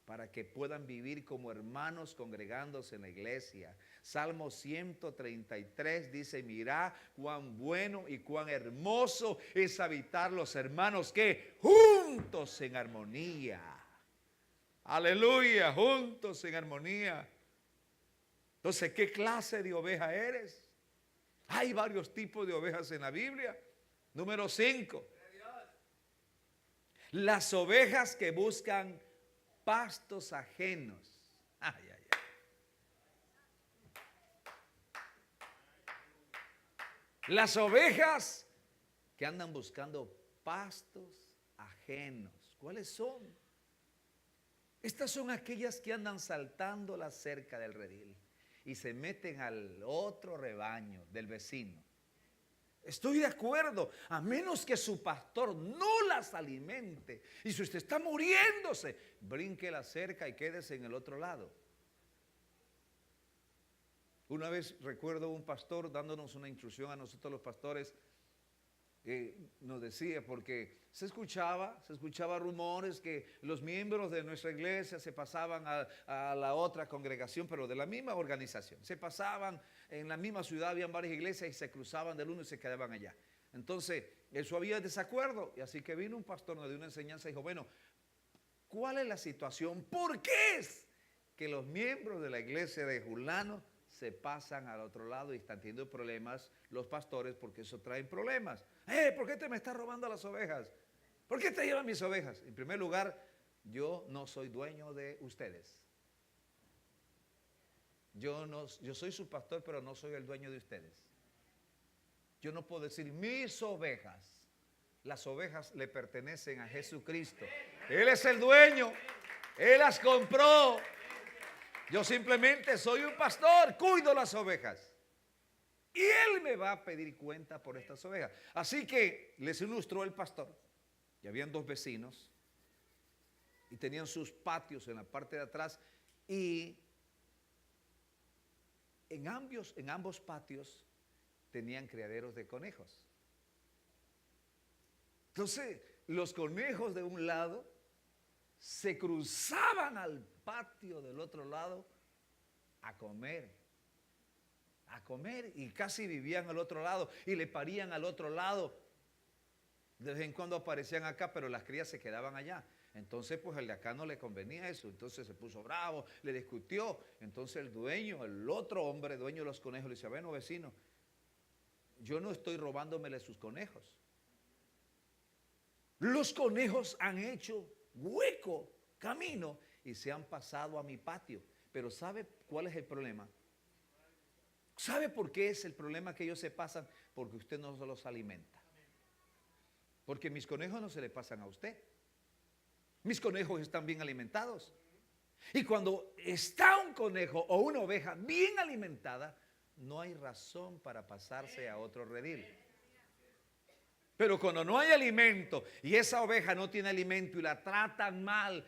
para que puedan vivir como hermanos congregándose en la iglesia. Salmo 133 dice: mirá cuán bueno y cuán hermoso es habitar los hermanos que juntos en armonía. Aleluya, juntos en armonía. Entonces, ¿qué clase de oveja eres? Hay varios tipos de ovejas en la Biblia. Número 5. Las ovejas que buscan pastos ajenos. Ay, ay, ay. Las ovejas que andan buscando pastos ajenos. ¿Cuáles son? Estas son aquellas que andan saltando la cerca del redil y se meten al otro rebaño del vecino. Estoy de acuerdo, a menos que su pastor no las alimente. Y si usted está muriéndose, brinque la cerca y quédese en el otro lado. Una vez recuerdo un pastor dándonos una instrucción a nosotros los pastores. Nos decía, porque se escuchaba rumores que los miembros de nuestra iglesia se pasaban a la otra congregación, pero de la misma organización. Se pasaban en la misma ciudad, habían varias iglesias y se cruzaban del uno y se quedaban allá. Entonces, eso había desacuerdo, y así que vino un pastor, nos dio una enseñanza y dijo: bueno, ¿cuál es la situación? ¿Por qué es que los miembros de la iglesia de Julano se pasan al otro lado y están teniendo problemas los pastores? Porque eso trae problemas. ¿Por qué te me estás robando las ovejas? ¿Por qué te llevan mis ovejas? En primer lugar, yo no soy dueño de ustedes. Yo soy su pastor, pero no soy el dueño de ustedes. Yo no puedo decir mis ovejas. Las ovejas le pertenecen a Jesucristo. Él es el dueño. Él las compró. Yo simplemente soy un pastor, cuido las ovejas. Y Él me va a pedir cuenta por estas ovejas. Así que les ilustró el pastor. Y habían dos vecinos. Y tenían sus patios en la parte de atrás. Y en ambos patios tenían criaderos de conejos. Entonces, los conejos de un lado se cruzaban al patio del otro lado a comer, y casi vivían al otro lado y le parían al otro lado. De vez en cuando aparecían acá, pero las crías se quedaban allá. Entonces, pues el de acá no le convenía eso. Entonces se puso bravo, le discutió. Entonces el dueño, el otro hombre, dueño de los conejos, le dice: bueno, vecino, yo no estoy robándomele sus conejos. Los conejos han hecho hueco, camino, y se han pasado a mi patio. Pero ¿sabe cuál es el problema? ¿Sabe por qué es el problema que ellos se pasan? Porque usted no los alimenta. Porque mis conejos no se le pasan a usted. Mis conejos están bien alimentados. Y cuando está un conejo o una oveja bien alimentada, no hay razón para pasarse a otro redil. Pero cuando no hay alimento y esa oveja no tiene alimento y la tratan mal,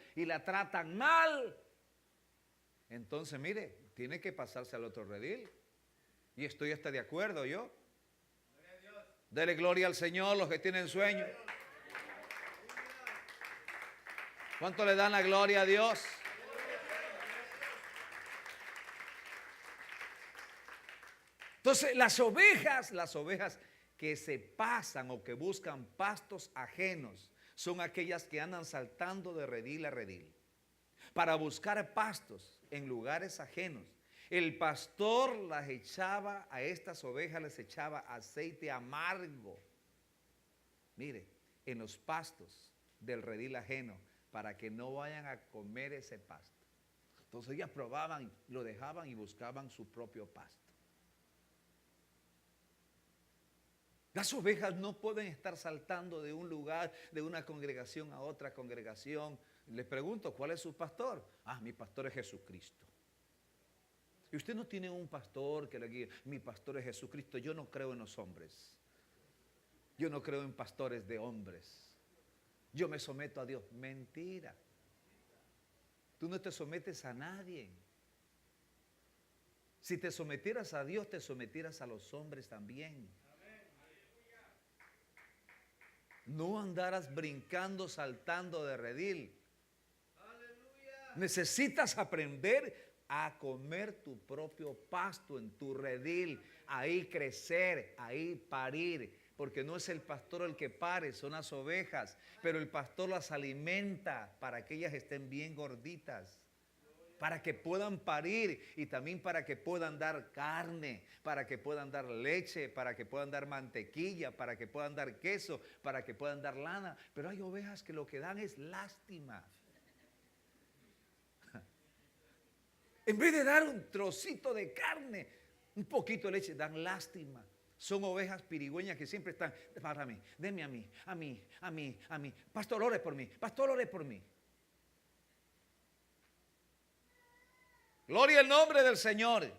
entonces mire, tiene que pasarse al otro redil. Y estoy hasta de acuerdo yo. Dele gloria al Señor los que tienen sueño. ¿Cuánto le dan la gloria a Dios? Entonces las ovejas que se pasan o que buscan pastos ajenos son aquellas que andan saltando de redil a redil para buscar pastos en lugares ajenos. El pastor las echaba, a estas ovejas les echaba aceite amargo, mire, en los pastos del redil ajeno, para que no vayan a comer ese pasto. Entonces ellas probaban, lo dejaban y buscaban su propio pasto. Las ovejas no pueden estar saltando de un lugar, de una congregación a otra congregación. Les pregunto, ¿cuál es su pastor? Mi pastor es Jesucristo. Y usted no tiene un pastor que le guíe. Mi pastor es Jesucristo. Yo no creo en los hombres. Yo no creo en pastores de hombres. Yo me someto a Dios. Mentira. Tú no te sometes a nadie. Si te sometieras a Dios, te sometieras a los hombres también. No andarás brincando, saltando de redil. Necesitas aprender a comer tu propio pasto en tu redil, ahí crecer, ahí parir, porque no es el pastor el que pare, son las ovejas, pero el pastor las alimenta para que ellas estén bien gorditas, para que puedan parir y también para que puedan dar carne, para que puedan dar leche, para que puedan dar mantequilla, para que puedan dar queso, para que puedan dar lana. Pero hay ovejas que lo que dan es lástima. En vez de dar un trocito de carne, un poquito de leche, dan lástima. Son ovejas pirigüeñas que siempre están: para mí, denme a mí. Pastor, ore por mí. Pastor, ore por mí. Gloria al nombre del Señor.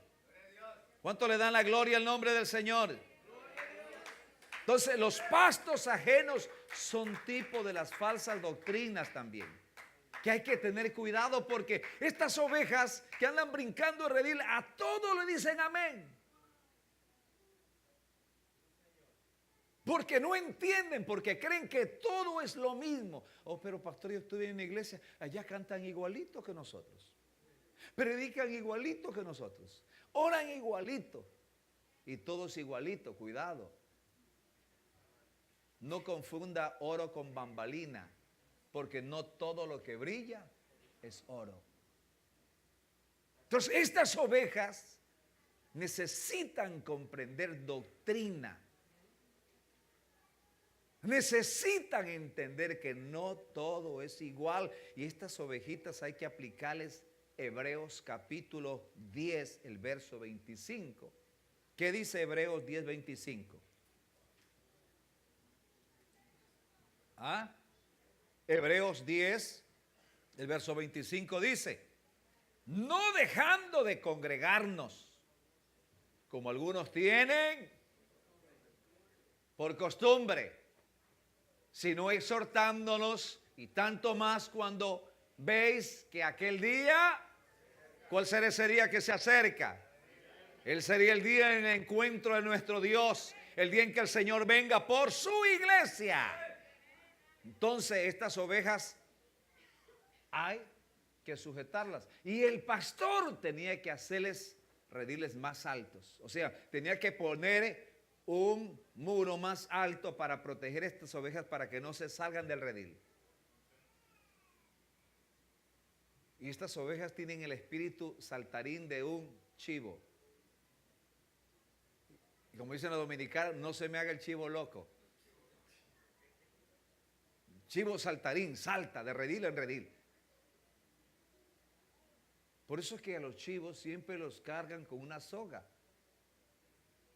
¿Cuánto le dan la gloria al nombre del Señor? Entonces, los pastos ajenos son tipo de las falsas doctrinas también, que hay que tener cuidado, porque estas ovejas que andan brincando el redil a todo le dicen amén. Porque no entienden, porque creen que todo es lo mismo. Pero pastor, yo estuve en una iglesia, allá cantan igualito que nosotros, predican igualito que nosotros, oran igualito, y todo es igualito. Cuidado, no confunda oro con bambalina, porque no todo lo que brilla es oro. Entonces estas ovejas necesitan comprender doctrina. Necesitan entender que no todo es igual. Y estas ovejitas hay que aplicarles Hebreos capítulo 10, el verso 25. ¿Qué dice Hebreos 10, 25? ¿Ah? Hebreos 10, el verso 25 dice: no dejando de congregarnos, como algunos tienen por costumbre, sino exhortándonos, y tanto más cuando veis que aquel día, ¿cuál será ese día que se acerca? Él sería el día en el encuentro de nuestro Dios, el día en que el Señor venga por su iglesia. Entonces estas ovejas hay que sujetarlas, y el pastor tenía que hacerles rediles más altos, o sea, tenía que poner un muro más alto para proteger estas ovejas para que no se salgan del redil. Y estas ovejas tienen el espíritu saltarín de un chivo. Y como dicen los dominicanos, no se me haga el chivo loco. Chivo saltarín, salta de redil en redil. Por eso es que a los chivos siempre los cargan con una soga.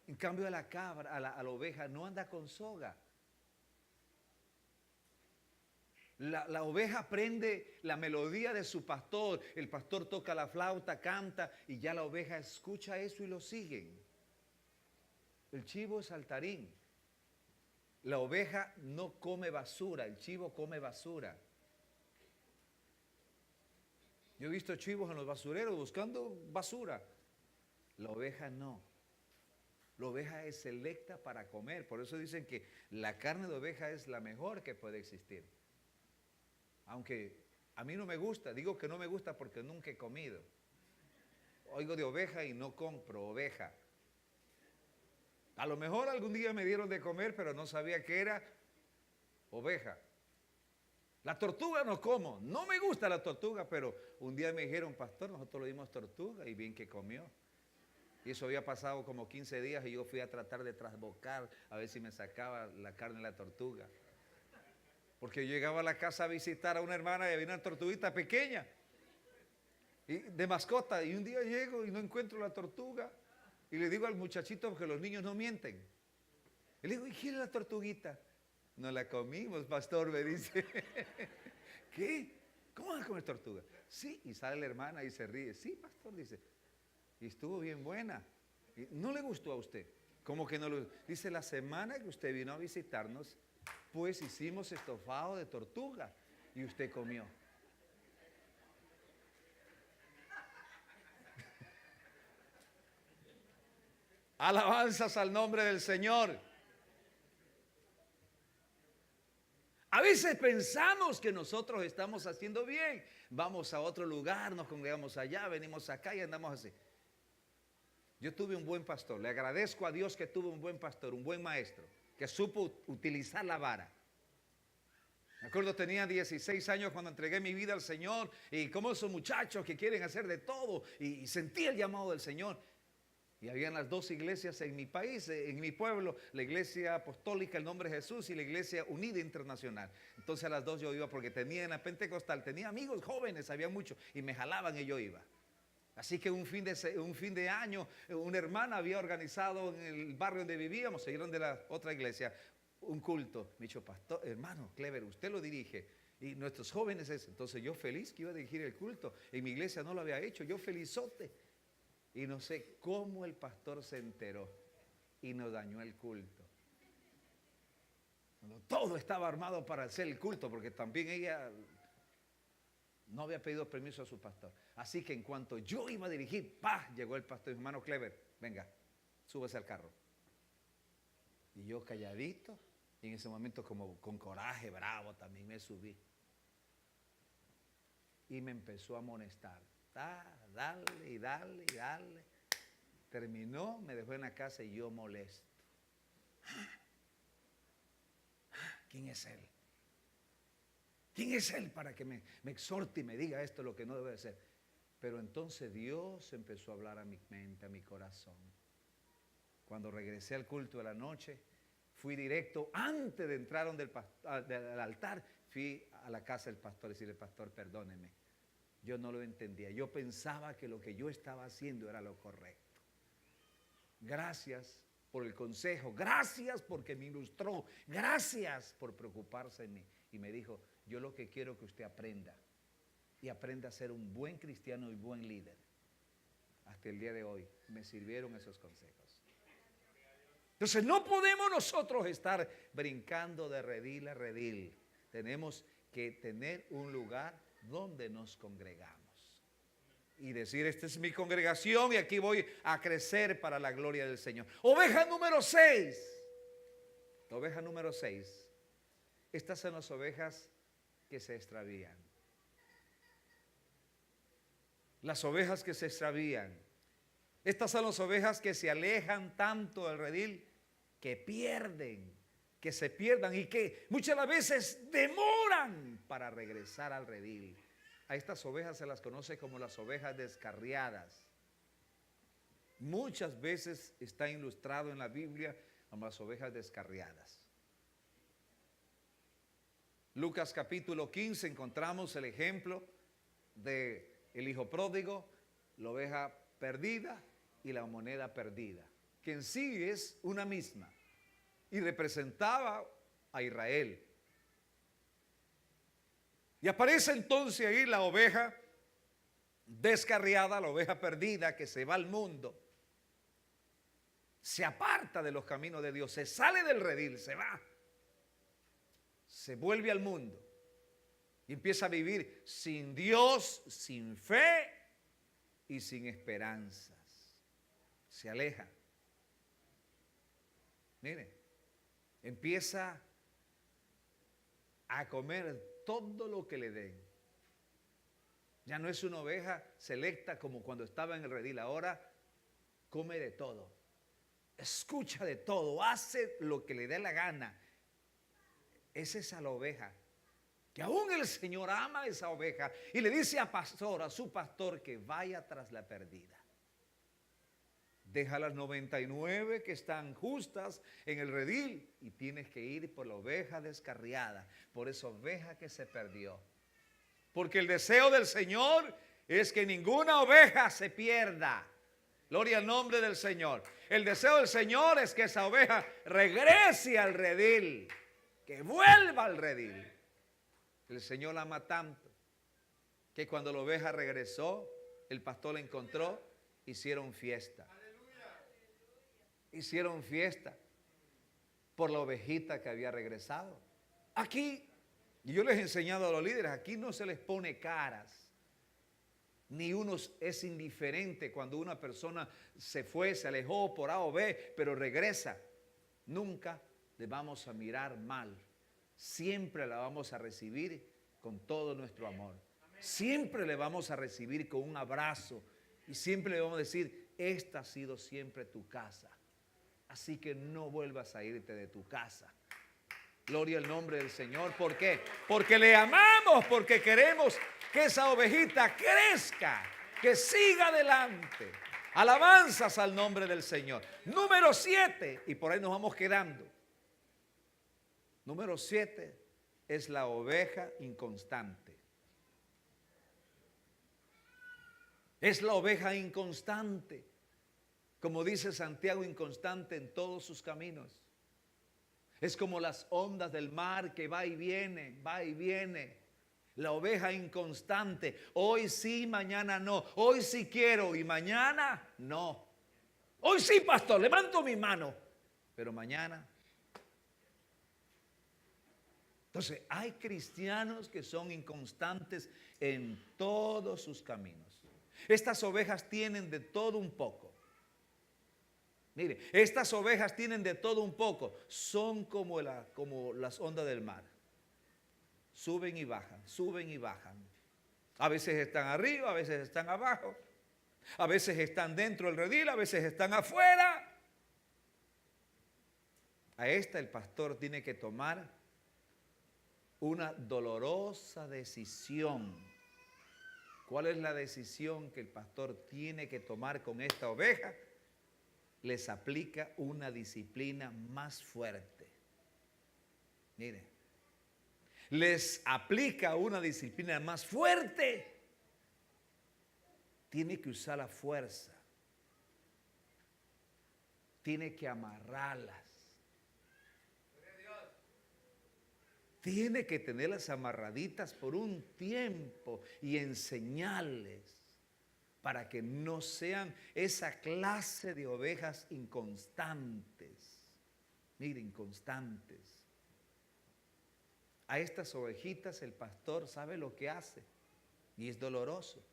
En cambio a la cabra, a la oveja no anda con soga. La oveja aprende la melodía de su pastor. El pastor toca la flauta, canta, y ya la oveja escucha eso y lo siguen. El chivo es saltarín. La oveja no come basura, el chivo come basura. Yo he visto chivos en los basureros buscando basura. La oveja no. La oveja es selecta para comer. Por eso dicen que la carne de oveja es la mejor que puede existir. Aunque a mí no me gusta, digo que no me gusta porque nunca he comido. Oigo de oveja y no compro oveja. A lo mejor algún día me dieron de comer, pero no sabía que era oveja. La tortuga no como, no me gusta la tortuga, pero un día me dijeron, pastor, nosotros le dimos tortuga y bien que comió. Y eso había pasado como 15 días y yo fui a tratar de trasbocar a ver si me sacaba la carne de la tortuga. Porque yo llegaba a la casa a visitar a una hermana y había una tortuguita pequeña y de mascota. Y un día llego y no encuentro la tortuga. Y le digo al muchachito, porque los niños no mienten. Y le digo, ¿y quién es la tortuguita? No la comimos, pastor, me dice. ¿Qué? ¿Cómo vas a comer tortuga? Sí, y sale la hermana y se ríe. Sí, pastor, dice. Y estuvo bien buena. Y no le gustó a usted. ¿Cómo que no le gustó? Dice, la semana que usted vino a visitarnos, pues hicimos estofado de tortuga y usted comió. Alabanzas al nombre del Señor. A veces pensamos que nosotros estamos haciendo bien. Vamos a otro lugar, nos congregamos allá, venimos acá y andamos así. Yo tuve un buen pastor. Le agradezco a Dios que tuve un buen pastor, un buen maestro, que supo utilizar la vara. Me acuerdo, tenía 16 años cuando entregué mi vida al Señor, y como esos muchachos que quieren hacer de todo, y sentí el llamado del Señor. Y habían las dos iglesias en mi país, en mi pueblo, la iglesia apostólica, el nombre de Jesús, y la iglesia unida internacional. Entonces a las dos yo iba porque tenía en la Pentecostal, tenía amigos jóvenes, había muchos, y me jalaban y yo iba. Así que un fin de año, una hermana había organizado en el barrio donde vivíamos, se dieron de la otra iglesia, un culto. Me dijo, pastor, hermano Clever, usted lo dirige. Y nuestros jóvenes es. Entonces yo feliz que iba a dirigir el culto. En mi iglesia no lo había hecho, yo felizote. Y no sé cómo el pastor se enteró y nos dañó el culto. Cuando todo estaba armado para hacer el culto, porque también ella no había pedido permiso a su pastor. Así que en cuanto yo iba a dirigir, ¡pah!, llegó el pastor, hermano Clever, venga, súbase al carro. Y yo calladito, y en ese momento como con coraje, bravo, también me subí. Y me empezó a amonestar. Dale y dale y dale. Terminó, me dejó en la casa y yo molesto. ¿Quién es él? ¿Quién es él para que me exhorte y me diga esto lo que no debe ser? Pero entonces Dios empezó a hablar a mi mente, a mi corazón. Cuando regresé al culto de la noche, fui directo, antes de entrar del altar, fui a la casa del pastor y decirle, pastor, perdóneme. Yo no lo entendía. Yo pensaba que lo que yo estaba haciendo era lo correcto. Gracias por el consejo. Gracias porque me ilustró. Gracias por preocuparse de mí. Y me dijo, yo lo que quiero que usted aprenda. Y aprenda a ser un buen cristiano y buen líder. Hasta el día de hoy me sirvieron esos consejos. Entonces no podemos nosotros estar brincando de redil a redil. Tenemos que tener un lugar donde nos congregamos. Y decir, esta es mi congregación y aquí voy a crecer para la gloria del Señor. Oveja número 6. Oveja número 6. Estas son las ovejas que se extravían. Las ovejas que se extravían. Estas son las ovejas que se alejan tanto del redil que pierden, que se pierdan y que muchas veces demoran para regresar al redil. A estas ovejas se las conoce como las ovejas descarriadas. Muchas veces está ilustrado en la Biblia como las ovejas descarriadas. Lucas capítulo 15 encontramos el ejemplo de el hijo pródigo, la oveja perdida y la moneda perdida, que en sí es una misma y representaba a Israel. Y aparece entonces ahí la oveja descarriada, la oveja perdida que se va al mundo, se aparta de los caminos de Dios, se sale del redil, se va, se vuelve al mundo y empieza a vivir sin Dios, sin fe y sin esperanzas. Se aleja. Mire, empieza a comer todo lo que le den. Ya no es una oveja selecta como cuando estaba en el redil. Ahora come de todo, escucha de todo, hace lo que le dé la gana. Es esa la oveja que aún el Señor ama a esa oveja y le dice a su pastor que vaya tras la perdida. Deja las 99 que están justas en el redil y tienes que ir por la oveja descarriada, por esa oveja que se perdió. Porque el deseo del Señor es que ninguna oveja se pierda. Gloria al nombre del Señor. El deseo del Señor es que esa oveja regrese al redil, que vuelva al redil. El Señor la ama tanto que cuando la oveja regresó, el pastor la encontró, hicieron fiesta. Hicieron fiesta por la ovejita que había regresado. Aquí, y yo les he enseñado a los líderes, aquí no se les pone caras, ni uno es indiferente cuando una persona se fue, se alejó por A o B, pero regresa. Nunca le vamos a mirar mal. Siempre la vamos a recibir con todo nuestro amor. Siempre le vamos a recibir con un abrazo y siempre le vamos a decir, esta ha sido siempre tu casa. Así que no vuelvas a irte de tu casa. Gloria al nombre del Señor. ¿Por qué? Porque le amamos, porque queremos que esa ovejita crezca, que siga adelante. Alabanzas al nombre del Señor. Número 7, y por ahí nos vamos quedando. Número 7 es la oveja inconstante. Es la oveja inconstante. Como dice Santiago, inconstante en todos sus caminos. Es como las ondas del mar que va y viene, va y viene. La oveja inconstante. Hoy sí, mañana no. Hoy sí quiero y mañana no. Hoy sí, pastor, levanto mi mano. Pero mañana. Entonces, hay cristianos que son inconstantes en todos sus caminos. Estas ovejas tienen de todo un poco. Mire, estas ovejas tienen de todo un poco. Son como las ondas del mar. Suben y bajan, suben y bajan. A veces están arriba, a veces están abajo. A veces están dentro del redil, a veces están afuera. A esta el pastor tiene que tomar una dolorosa decisión. ¿Cuál es la decisión que el pastor tiene que tomar con esta oveja? les aplica una disciplina más fuerte. Miren, les aplica una disciplina más fuerte. Tiene que usar la fuerza. Tiene que amarrarlas. Tiene que tenerlas amarraditas por un tiempo y enseñarles para que no sean esa clase de ovejas inconstantes. Miren, inconstantes. A estas ovejitas el pastor sabe lo que hace y es doloroso.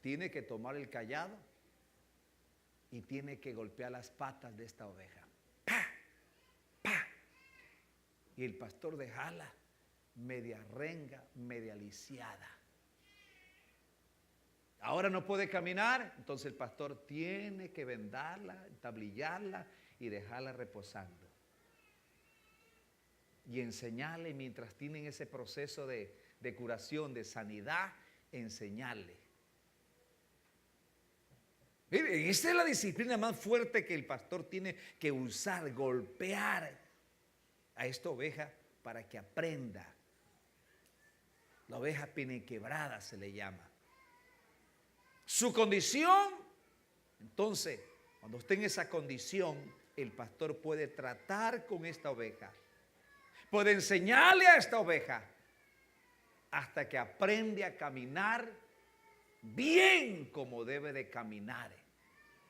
Tiene que tomar el cayado y tiene que golpear las patas de esta oveja. ¡Pah! ¡Pah! Y el pastor déjala media renga, media lisiada. Ahora no puede caminar, entonces el pastor tiene que vendarla, tablillarla y dejarla reposando. Y enseñarle mientras tienen ese proceso de curación, de sanidad, enseñarle. Miren, esta es la disciplina más fuerte que el pastor tiene que usar, golpear a esta oveja para que aprenda. La oveja penequebrada se le llama. Su condición, entonces, cuando esté en esa condición, el pastor puede tratar con esta oveja. Puede enseñarle a esta oveja hasta que aprende a caminar bien como debe de caminar.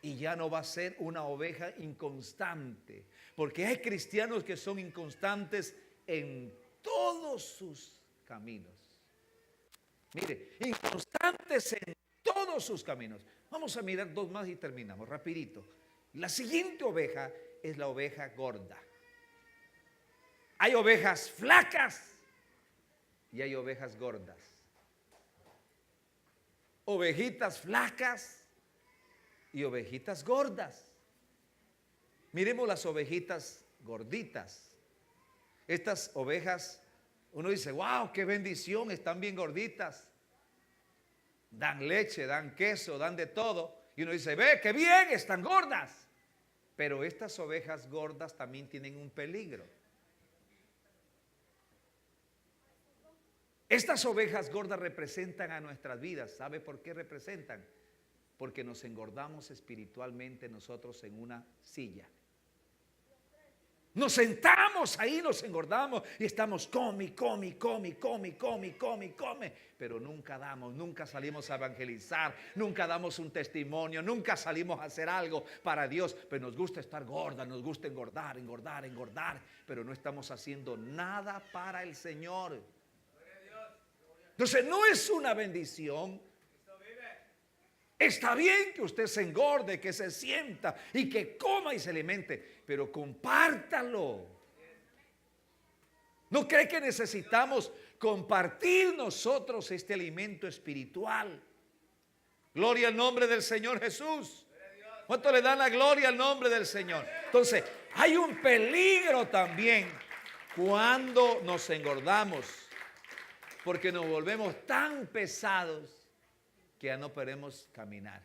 Y ya no va a ser una oveja inconstante. Porque hay cristianos que son inconstantes en todos sus caminos. Mire, inconstantes en todos sus caminos. Vamos a mirar dos más y terminamos rapidito. La siguiente oveja es la oveja gorda. Hay ovejas flacas y hay ovejas gordas. Ovejitas flacas y ovejitas gordas. Miremos las ovejitas gorditas. Estas ovejas, uno dice, wow, qué bendición, están bien gorditas. Dan leche, dan queso, dan de todo. Y uno dice, ve, qué bien, están gordas. Pero estas ovejas gordas también tienen un peligro. Estas ovejas gordas representan a nuestras vidas. ¿Sabe por qué representan? Porque nos engordamos espiritualmente nosotros en una silla. Nos sentamos ahí, nos engordamos y estamos come, pero nunca damos, nunca salimos a evangelizar, nunca damos un testimonio, nunca salimos a hacer algo para Dios, pero nos gusta estar gorda, nos gusta engordar, pero no estamos haciendo nada para el Señor. Entonces no es una bendición. Está bien que usted se engorde, que se sienta y que coma y se alimente, pero compártalo. ¿No cree que necesitamos compartir nosotros este alimento espiritual? Gloria al nombre del Señor Jesús. ¿Cuánto le dan la gloria al nombre del Señor? Entonces, hay un peligro también cuando nos engordamos, porque nos volvemos tan pesados que ya no podemos caminar.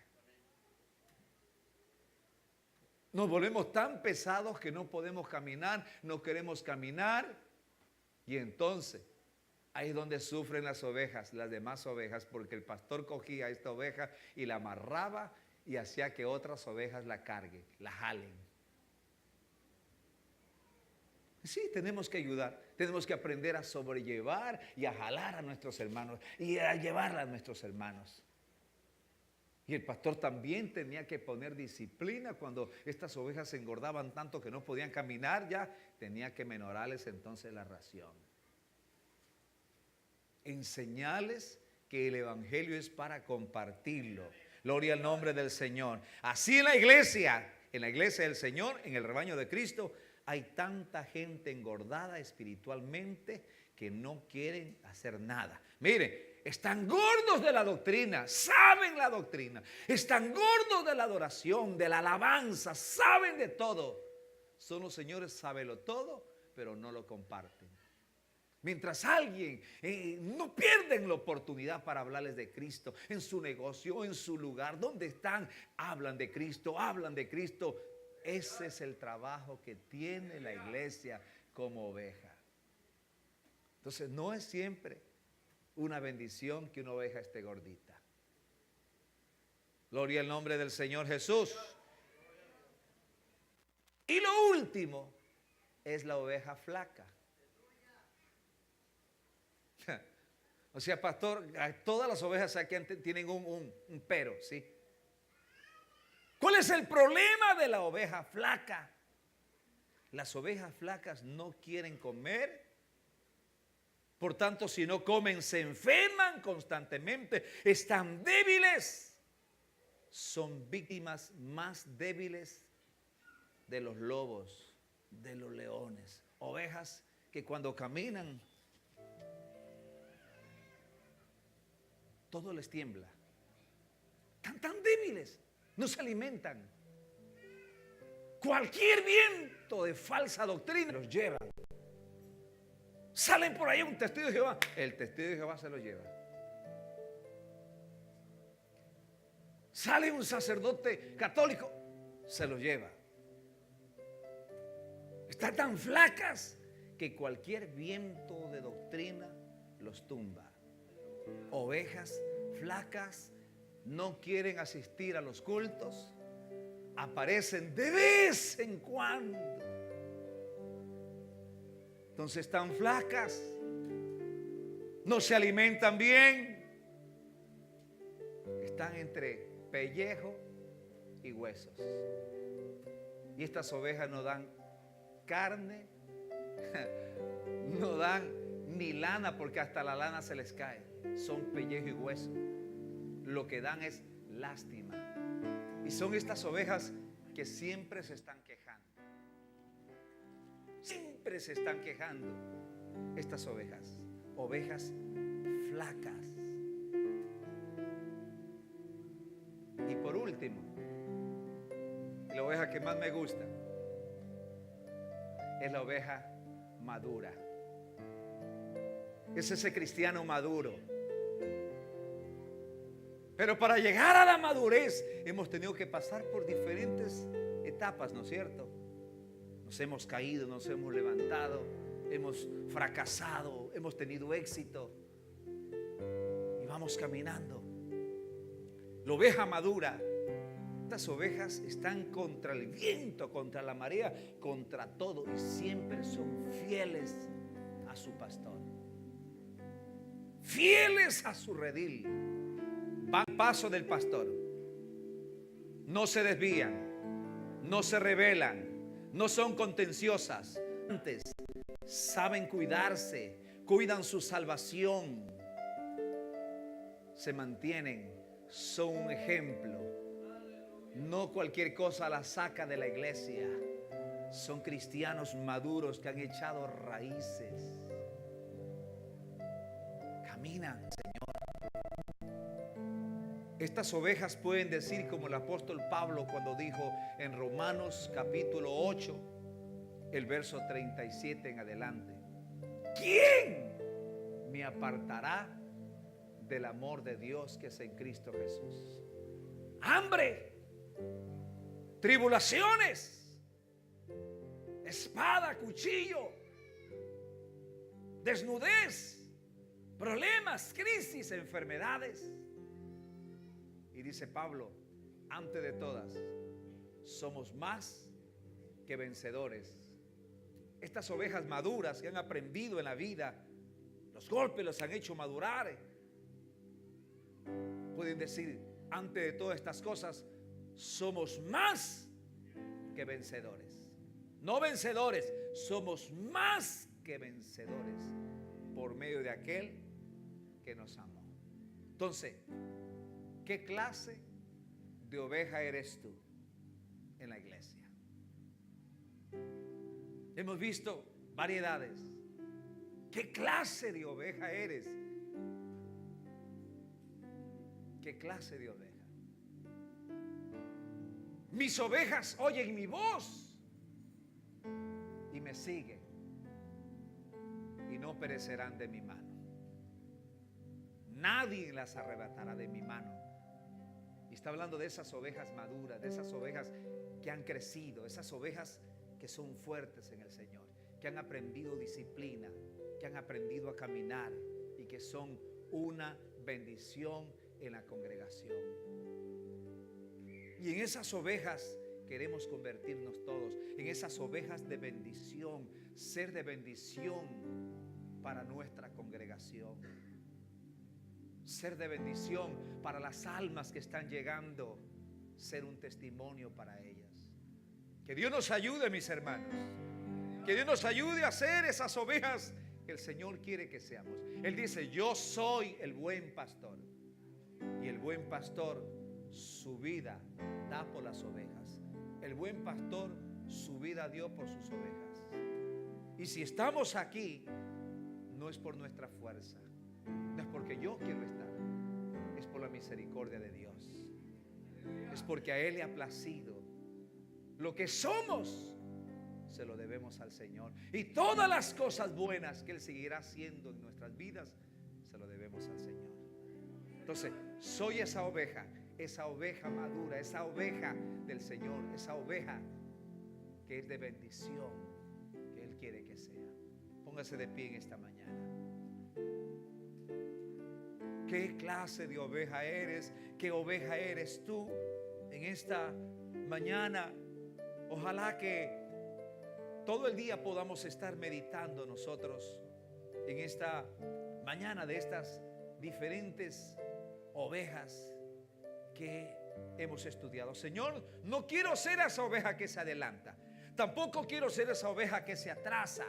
Nos volvemos tan pesados que no podemos caminar, no queremos caminar. Y entonces, ahí es donde sufren las ovejas, las demás ovejas, porque el pastor cogía a esta oveja y la amarraba y hacía que otras ovejas la carguen, la jalen. Sí, tenemos que ayudar, tenemos que aprender a sobrellevar y a jalar a nuestros hermanos y a llevarla a nuestros hermanos. Y el pastor también tenía que poner disciplina cuando estas ovejas se engordaban tanto que no podían caminar, ya tenía que menorarles entonces la ración. Enseñarles que el evangelio es para compartirlo. Gloria al nombre del Señor. Así en la iglesia del Señor, en el rebaño de Cristo, hay tanta gente engordada espiritualmente que no quieren hacer nada. Mire, están gordos de la doctrina, saben la doctrina. Están gordos de la adoración, de la alabanza, saben de todo. Son los señores sábelo todo, pero no lo comparten. Mientras alguien no pierden la oportunidad para hablarles de Cristo en su negocio, en su lugar, donde están, hablan de Cristo, Ese es el trabajo que tiene la iglesia como oveja. Entonces no es siempre una bendición que una oveja esté gordita. Gloria al nombre del Señor Jesús. Y lo último es la oveja flaca. O sea, pastor, todas las ovejas aquí tienen un pero, ¿sí? ¿Cuál es el problema de la oveja flaca? Las ovejas flacas no quieren comer. Por tanto, si no comen, se enferman constantemente. Están débiles. Son víctimas más débiles de los lobos, de los leones. Ovejas que cuando caminan, todo les tiembla. Están tan débiles, no se alimentan. Cualquier viento de falsa doctrina los lleva. Salen por ahí un testigo de Jehová, el testigo de Jehová se los lleva. Sale un sacerdote católico, se los lleva. Están tan flacas que cualquier viento de doctrina los tumba. Ovejas flacas no quieren asistir a los cultos, aparecen de vez en cuando. Entonces están flacas, no se alimentan bien, están entre pellejo y huesos. Y estas ovejas no dan carne, no dan ni lana, porque hasta la lana se les cae. Son pellejo y hueso. Lo que dan es lástima. Y son estas ovejas que siempre se están quejando. Siempre se están quejando. Estas ovejas, ovejas flacas. Y por último, la oveja que más me gusta es la oveja madura. Es ese cristiano maduro. Pero para llegar a la madurez hemos tenido que pasar por diferentes etapas, ¿no es cierto? Nos hemos caído, nos hemos levantado, hemos fracasado, hemos tenido éxito y vamos caminando. La oveja madura, estas ovejas están contra el viento, contra la marea, contra todo, y siempre son fieles a su pastor, fieles a su redil. Van paso del pastor, no se desvían, no se rebelan, no son contenciosas. Antes saben cuidarse, cuidan su salvación, se mantienen, son un ejemplo. No cualquier cosa la saca de la iglesia. Son cristianos maduros que han echado raíces. Caminan, Señor. Estas ovejas pueden decir como el apóstol Pablo cuando dijo en Romanos capítulo 8, el verso 37 en adelante: ¿quién me apartará del amor de Dios que es en Cristo Jesús? Hambre, tribulaciones, espada, cuchillo, desnudez, problemas, crisis, enfermedades. Y dice Pablo, antes de todas, somos más que vencedores. Estas ovejas maduras que han aprendido en la vida, los golpes los han hecho madurar, pueden decir, antes de todas estas cosas, somos más que vencedores. No vencedores, somos más que vencedores por medio de aquel que nos amó. Entonces, ¿qué clase de oveja eres tú en la iglesia? Hemos visto variedades. ¿Qué clase de oveja eres? ¿Qué clase de oveja? Mis ovejas oyen mi voz y me siguen y no perecerán de mi mano. Nadie las arrebatará de mi mano. Y está hablando de esas ovejas maduras, de esas ovejas que han crecido, esas ovejas que son fuertes en el Señor, que han aprendido disciplina, que han aprendido a caminar y que son una bendición en la congregación. Y en esas ovejas queremos convertirnos todos, en esas ovejas de bendición, ser de bendición para nuestra congregación, ser de bendición para las almas que están llegando, ser un testimonio para ellas. Que Dios nos ayude, mis hermanos, que Dios nos ayude a ser esas ovejas que el Señor quiere que seamos. Él dice: yo soy el buen pastor, y el buen pastor su vida da por las ovejas. El buen pastor su vida dio por sus ovejas. Y si estamos aquí, no es por nuestra fuerza, no es porque yo quiero estar, es por la misericordia de Dios, es porque a Él le ha placido. Lo que somos se lo debemos al Señor, y todas las cosas buenas que Él seguirá haciendo en nuestras vidas se lo debemos al Señor. Entonces, soy esa oveja madura, esa oveja del Señor, esa oveja que es de bendición, que Él quiere que sea. Póngase de pie en esta mañana. ¿Qué clase de oveja eres? ¿Qué oveja eres tú en esta mañana? Ojalá que todo el día podamos estar meditando nosotros en esta mañana de estas diferentes ovejas que hemos estudiado. Señor, no quiero ser esa oveja que se adelanta, tampoco quiero ser esa oveja que se atrasa,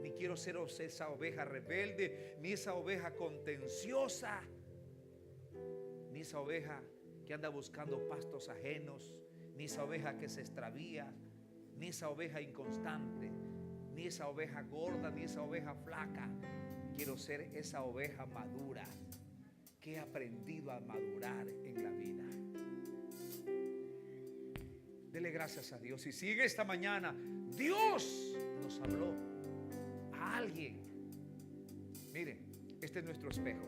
ni quiero ser esa oveja rebelde, ni esa oveja contenciosa, ni esa oveja que anda buscando pastos ajenos, ni esa oveja que se extravía, ni esa oveja inconstante, ni esa oveja gorda, ni esa oveja flaca. Quiero ser esa oveja madura, que he aprendido a madurar en la vida. Dele gracias a Dios. Y si en esta mañana Dios nos habló a alguien, miren, este es nuestro espejo,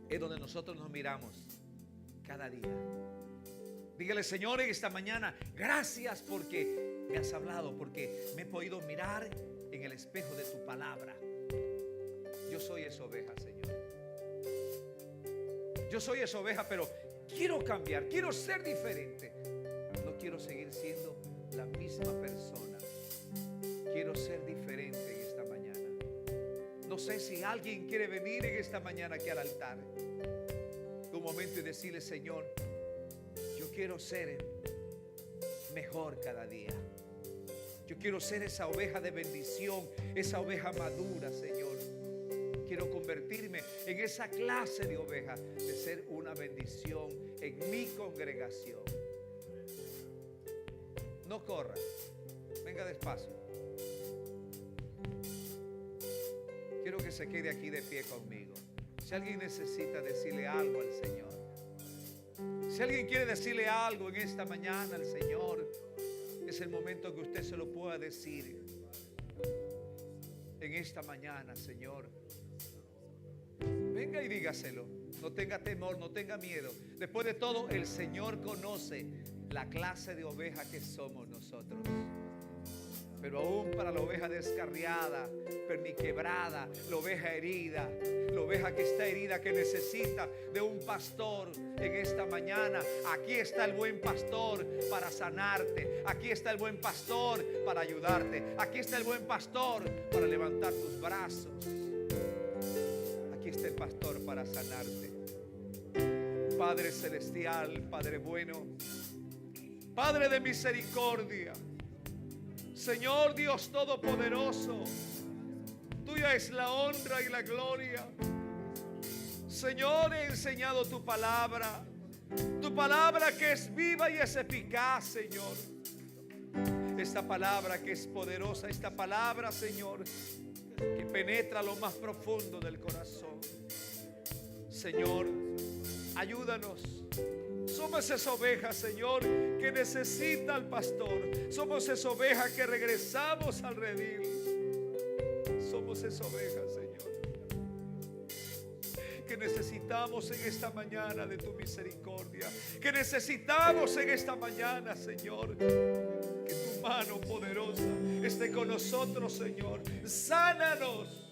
es donde nosotros nos miramos cada día. Dígale: Señor, en esta mañana, gracias porque me has hablado, porque me he podido mirar en el espejo de tu palabra. Yo soy esa oveja, Señor. Yo soy esa oveja, pero quiero cambiar, quiero ser diferente. No quiero seguir siendo la misma persona. Quiero ser diferente en esta mañana. No sé si alguien quiere venir en esta mañana aquí al altar, un momento, y decirle: Señor, yo quiero ser mejor cada día. Yo quiero ser esa oveja de bendición, esa oveja madura, Señor. Quiero convertirme en esa clase de oveja, de ser una bendición en mi congregación. No corra, venga despacio. Quiero que se quede aquí de pie conmigo. Si alguien necesita decirle algo al Señor, si alguien quiere decirle algo en esta mañana al Señor, es el momento que usted se lo pueda decir. En esta mañana, Señor, venga y dígaselo. No tenga temor, no tenga miedo. Después de todo, el Señor conoce la clase de oveja que somos nosotros. Pero aún para la oveja descarriada, perniquebrada, la oveja herida, la oveja que está herida, que necesita de un pastor en esta mañana, aquí está el buen pastor para sanarte. Aquí está el buen pastor para ayudarte. Aquí está el buen pastor para levantar tus brazos. Aquí está el pastor para sanarte. Padre celestial, Padre bueno, Padre de misericordia, Señor Dios todopoderoso, tuya es la honra y la gloria. Señor, he enseñado tu palabra que es viva y es eficaz, Señor. Esta palabra que es poderosa, esta palabra, Señor, que penetra lo más profundo del corazón. Señor, ayúdanos. Somos esa oveja, Señor, que necesita al pastor. Somos esa oveja que regresamos al redil. Somos esa oveja, Señor, que necesitamos en esta mañana de tu misericordia, que necesitamos en esta mañana, Señor, que tu mano poderosa esté con nosotros, Señor. Sánanos.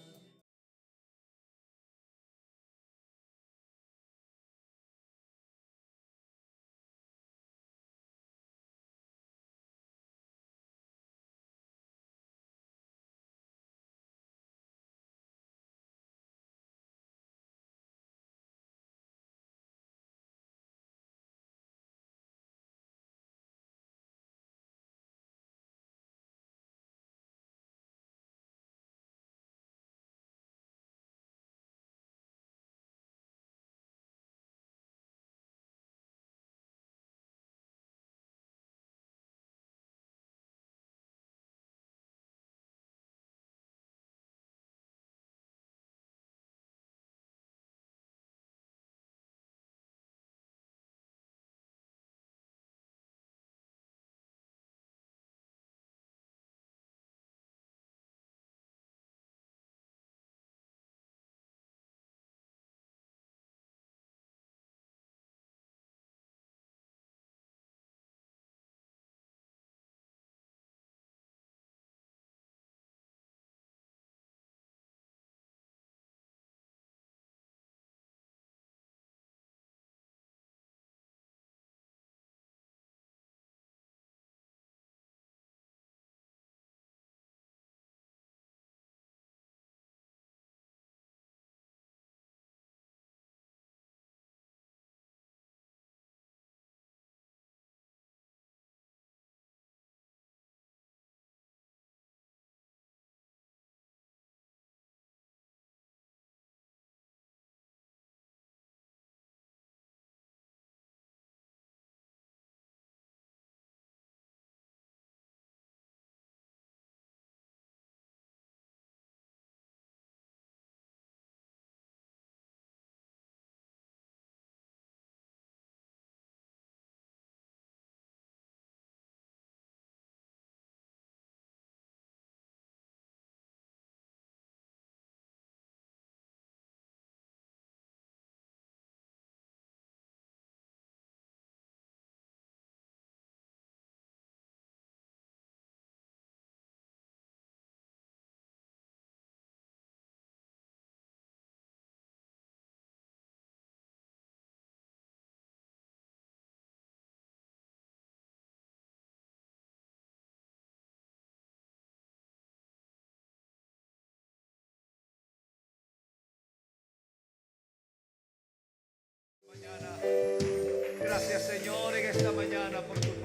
Gracias, Señor, en esta mañana por tu